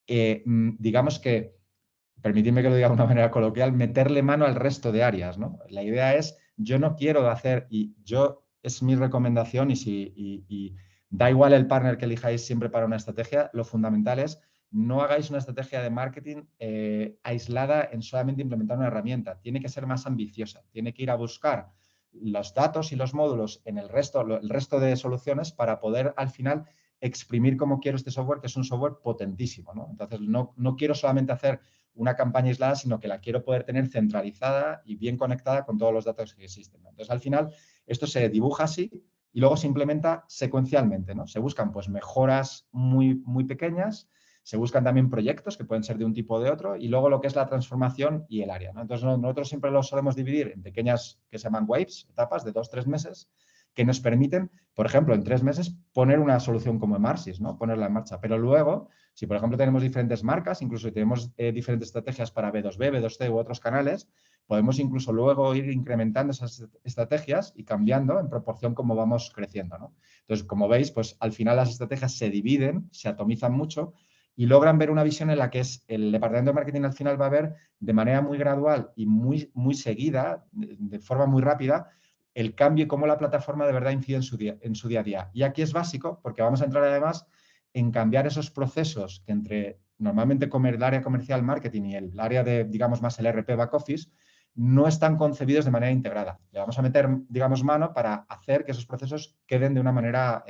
digamos que, permitidme que lo diga de una manera coloquial, meterle mano al resto de áreas, ¿no? La idea es, yo no quiero hacer, es mi recomendación y da igual el partner que elijáis siempre para una estrategia, lo fundamental es no hagáis una estrategia de marketing aislada en solamente implementar una herramienta. Tiene que ser más ambiciosa, tiene que ir a buscar los datos y los módulos en el resto de soluciones para poder al final exprimir como quiero este software, que es un software potentísimo, ¿no? Entonces, no quiero solamente hacer una campaña aislada, sino que la quiero poder tener centralizada y bien conectada con todos los datos que existen, ¿no? Entonces, al final, esto se dibuja así y luego se implementa secuencialmente, ¿no? Se buscan pues mejoras muy, muy pequeñas, se buscan también proyectos que pueden ser de un tipo o de otro y luego lo que es la transformación y el área, ¿no? Entonces, nosotros siempre lo solemos dividir en pequeñas que se llaman waves, etapas de 2-3 meses, que nos permiten, por ejemplo, en 3 meses poner una solución como Marsis, ¿no? Ponerla en marcha. Pero luego, si por ejemplo tenemos diferentes marcas, incluso si tenemos diferentes estrategias para B2B, B2C u otros canales, podemos incluso luego ir incrementando esas estrategias y cambiando en proporción como vamos creciendo, ¿no? Entonces, como veis, pues al final las estrategias se dividen, se atomizan mucho y logran ver una visión en la que el departamento de marketing al final va a ver de manera muy gradual y muy, muy seguida, de forma muy rápida, el cambio y cómo la plataforma de verdad incide en su día a día. Y aquí es básico porque vamos a entrar además en cambiar esos procesos que entre normalmente el área comercial marketing y el área de, digamos, más el RP back office, no están concebidos de manera integrada. Le vamos a meter, digamos, mano para hacer que esos procesos queden de una manera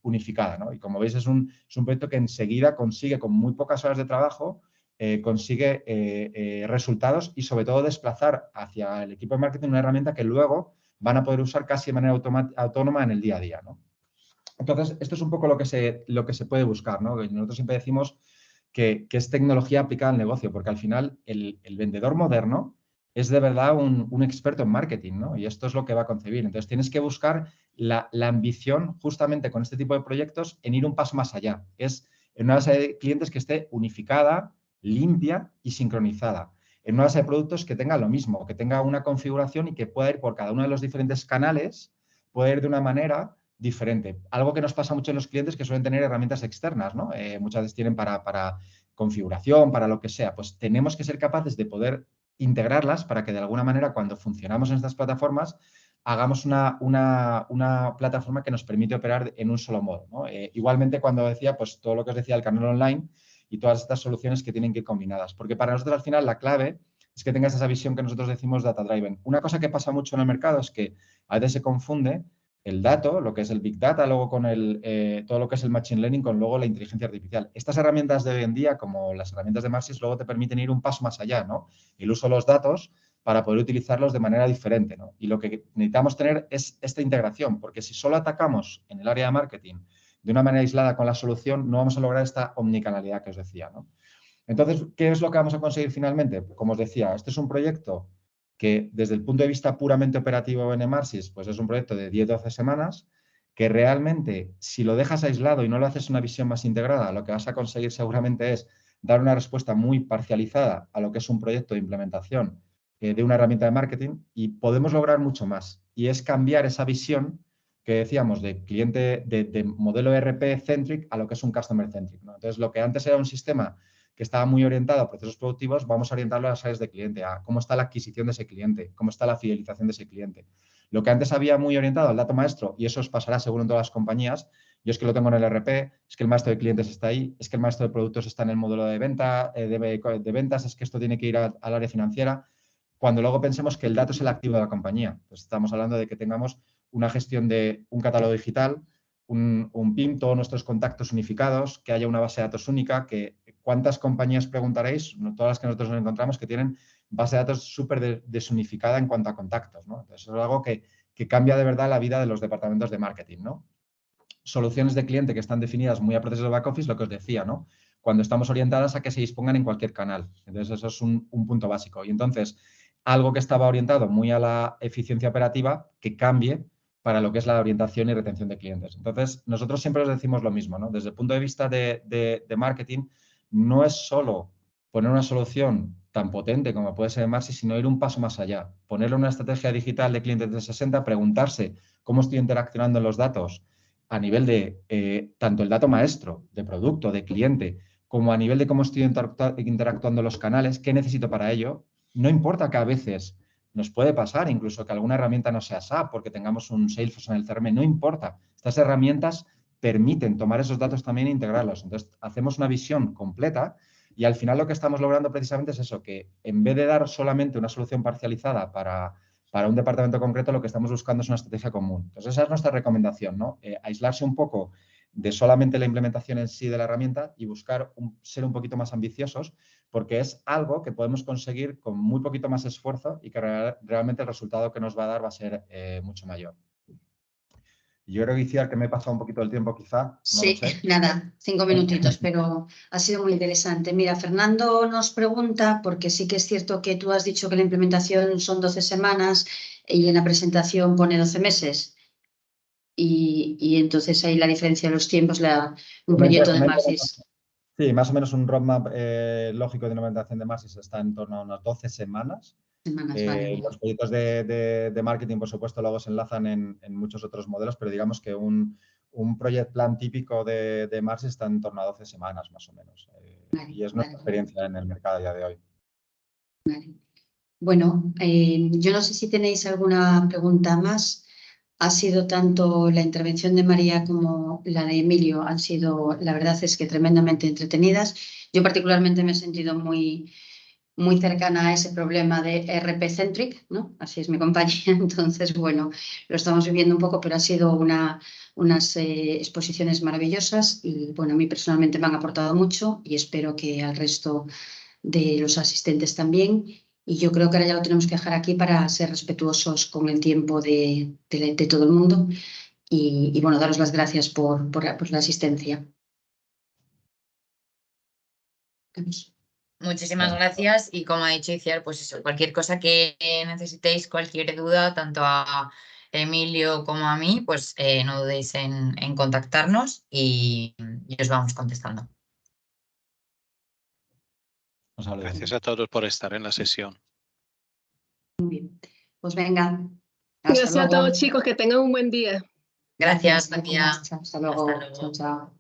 unificada, ¿no? Y como veis, es un proyecto que enseguida consigue, con muy pocas horas de trabajo, consigue resultados y sobre todo desplazar hacia el equipo de marketing una herramienta que luego van a poder usar casi de manera autónoma en el día a día, ¿no? Entonces, esto es un poco lo que se puede buscar, ¿no? Nosotros siempre decimos que es tecnología aplicada al negocio, porque al final el vendedor moderno es de verdad un experto en marketing, ¿no? Y esto es lo que va a concebir. Entonces, tienes que buscar la ambición justamente con este tipo de proyectos en ir un paso más allá. Es en una base de clientes que esté unificada, limpia y sincronizada. En una base de productos que tenga lo mismo, que tenga una configuración y que pueda ir por cada uno de los diferentes canales, pueda ir de una manera diferente. Algo que nos pasa mucho en los clientes que suelen tener herramientas externas, ¿no? Muchas veces tienen para configuración, para lo que sea. Pues tenemos que ser capaces de poder integrarlas para que de alguna manera cuando funcionamos en estas plataformas hagamos una plataforma que nos permite operar en un solo modo, ¿no? Igualmente cuando decía, pues todo lo que os decía el canal online y todas estas soluciones que tienen que ir combinadas. Porque para nosotros al final la clave es que tengas esa visión que nosotros decimos data driven. Una cosa que pasa mucho en el mercado es que a veces se confunde el dato, lo que es el Big Data, luego con todo lo que es el Machine Learning, con luego la inteligencia artificial. Estas herramientas de hoy en día, como las herramientas de Marsys, luego te permiten ir un paso más allá, ¿no? El uso de los datos para poder utilizarlos de manera diferente, ¿no? Y lo que necesitamos tener es esta integración, porque si solo atacamos en el área de marketing de una manera aislada con la solución, no vamos a lograr esta omnicanalidad que os decía, ¿no? Entonces, ¿qué es lo que vamos a conseguir finalmente? Como os decía, este es un proyecto que desde el punto de vista puramente operativo en Emarsys, pues es un proyecto de 10-12 semanas, que realmente si lo dejas aislado y no lo haces una visión más integrada, lo que vas a conseguir seguramente es dar una respuesta muy parcializada a lo que es un proyecto de implementación de una herramienta de marketing y podemos lograr mucho más. Y es cambiar esa visión que decíamos de cliente, de modelo ERP-centric a lo que es un customer-centric, ¿no? Entonces, lo que antes era un sistema que estaba muy orientado a procesos productivos, vamos a orientarlo a las áreas de cliente, a cómo está la adquisición de ese cliente, cómo está la fidelización de ese cliente. Lo que antes había muy orientado al dato maestro, y eso os pasará seguro en todas las compañías, yo es que lo tengo en el RP, es que el maestro de clientes está ahí, es que el maestro de productos está en el módulo de venta, de ventas, es que esto tiene que ir al área financiera, cuando luego pensemos que el dato es el activo de la compañía. Pues estamos hablando de que tengamos una gestión de un catálogo digital, un PIM, todos nuestros contactos unificados, que haya una base de datos única, que ¿cuántas compañías preguntaréis? Todas las que nosotros nos encontramos que tienen base de datos súper desunificada en cuanto a contactos, ¿no? Entonces, eso es algo que cambia de verdad la vida de los departamentos de marketing, ¿no? Soluciones de cliente que están definidas muy a procesos de back office, lo que os decía, ¿no? Cuando estamos orientadas a que se dispongan en cualquier canal. Entonces, eso es un punto básico. Y entonces, algo que estaba orientado muy a la eficiencia operativa, que cambie para lo que es la orientación y retención de clientes. Entonces, nosotros siempre os decimos lo mismo, ¿no? Desde el punto de vista de marketing, no es solo poner una solución tan potente como puede ser Marsys, sino ir un paso más allá. Ponerle una estrategia digital de clientes 360, preguntarse cómo estoy interaccionando en los datos a nivel de tanto el dato maestro, de producto, de cliente, como a nivel de cómo estoy interactuando en los canales, qué necesito para ello. No importa que a veces nos puede pasar incluso que alguna herramienta no sea SAP porque tengamos un Salesforce en el CRM, no importa. Estas herramientas permiten tomar esos datos también e integrarlos. Entonces, hacemos una visión completa y al final lo que estamos logrando precisamente es eso, que en vez de dar solamente una solución parcializada para un departamento concreto, lo que estamos buscando es una estrategia común. Entonces, esa es nuestra recomendación, ¿no? Aislarse un poco de solamente la implementación en sí de la herramienta y buscar ser un poquito más ambiciosos, porque es algo que podemos conseguir con muy poquito más esfuerzo y que realmente el resultado que nos va a dar va a ser mucho mayor. Yo creo, Iciar, que me he pasado un poquito del tiempo quizá. No sí, lo sé. nada, 5 minutitos, pero ha sido muy interesante. Mira, Fernando nos pregunta, porque sí que es cierto que tú has dicho que la implementación son 12 semanas y en la presentación pone 12 meses. Y entonces ahí la diferencia de los tiempos, un proyecto de Marsys. Sí, más o menos un roadmap lógico de implementación de Marsys está en torno a unas 12 semanas. Vale. Los proyectos de marketing, por supuesto, luego se enlazan en muchos otros modelos, pero digamos que un project plan típico de Marsys está en torno a 12 semanas, más o menos. Y es nuestra experiencia en el mercado a día de hoy. Vale. Bueno, yo no sé si tenéis alguna pregunta más. Ha sido tanto la intervención de María como la de Emilio, han sido, la verdad es que tremendamente entretenidas. Yo particularmente me he sentido muy cercana a ese problema de RP-centric, ¿no? Así es mi compañía. Entonces, bueno, lo estamos viviendo un poco, pero ha sido unas exposiciones maravillosas y, bueno, a mí personalmente me han aportado mucho y espero que al resto de los asistentes también. Y yo creo que ahora ya lo tenemos que dejar aquí para ser respetuosos con el tiempo de todo el mundo y bueno, daros las gracias por la asistencia. Muchísimas gracias y como ha dicho Iciar, pues eso, cualquier cosa que necesitéis, cualquier duda, tanto a Emilio como a mí, pues no dudéis en contactarnos y os vamos contestando. Gracias a todos por estar en la sesión. Muy bien. Pues venga. Gracias a todos, chicos, que tengan un buen día. Gracias, buen día. Hasta luego. Hasta luego. Chao, chao.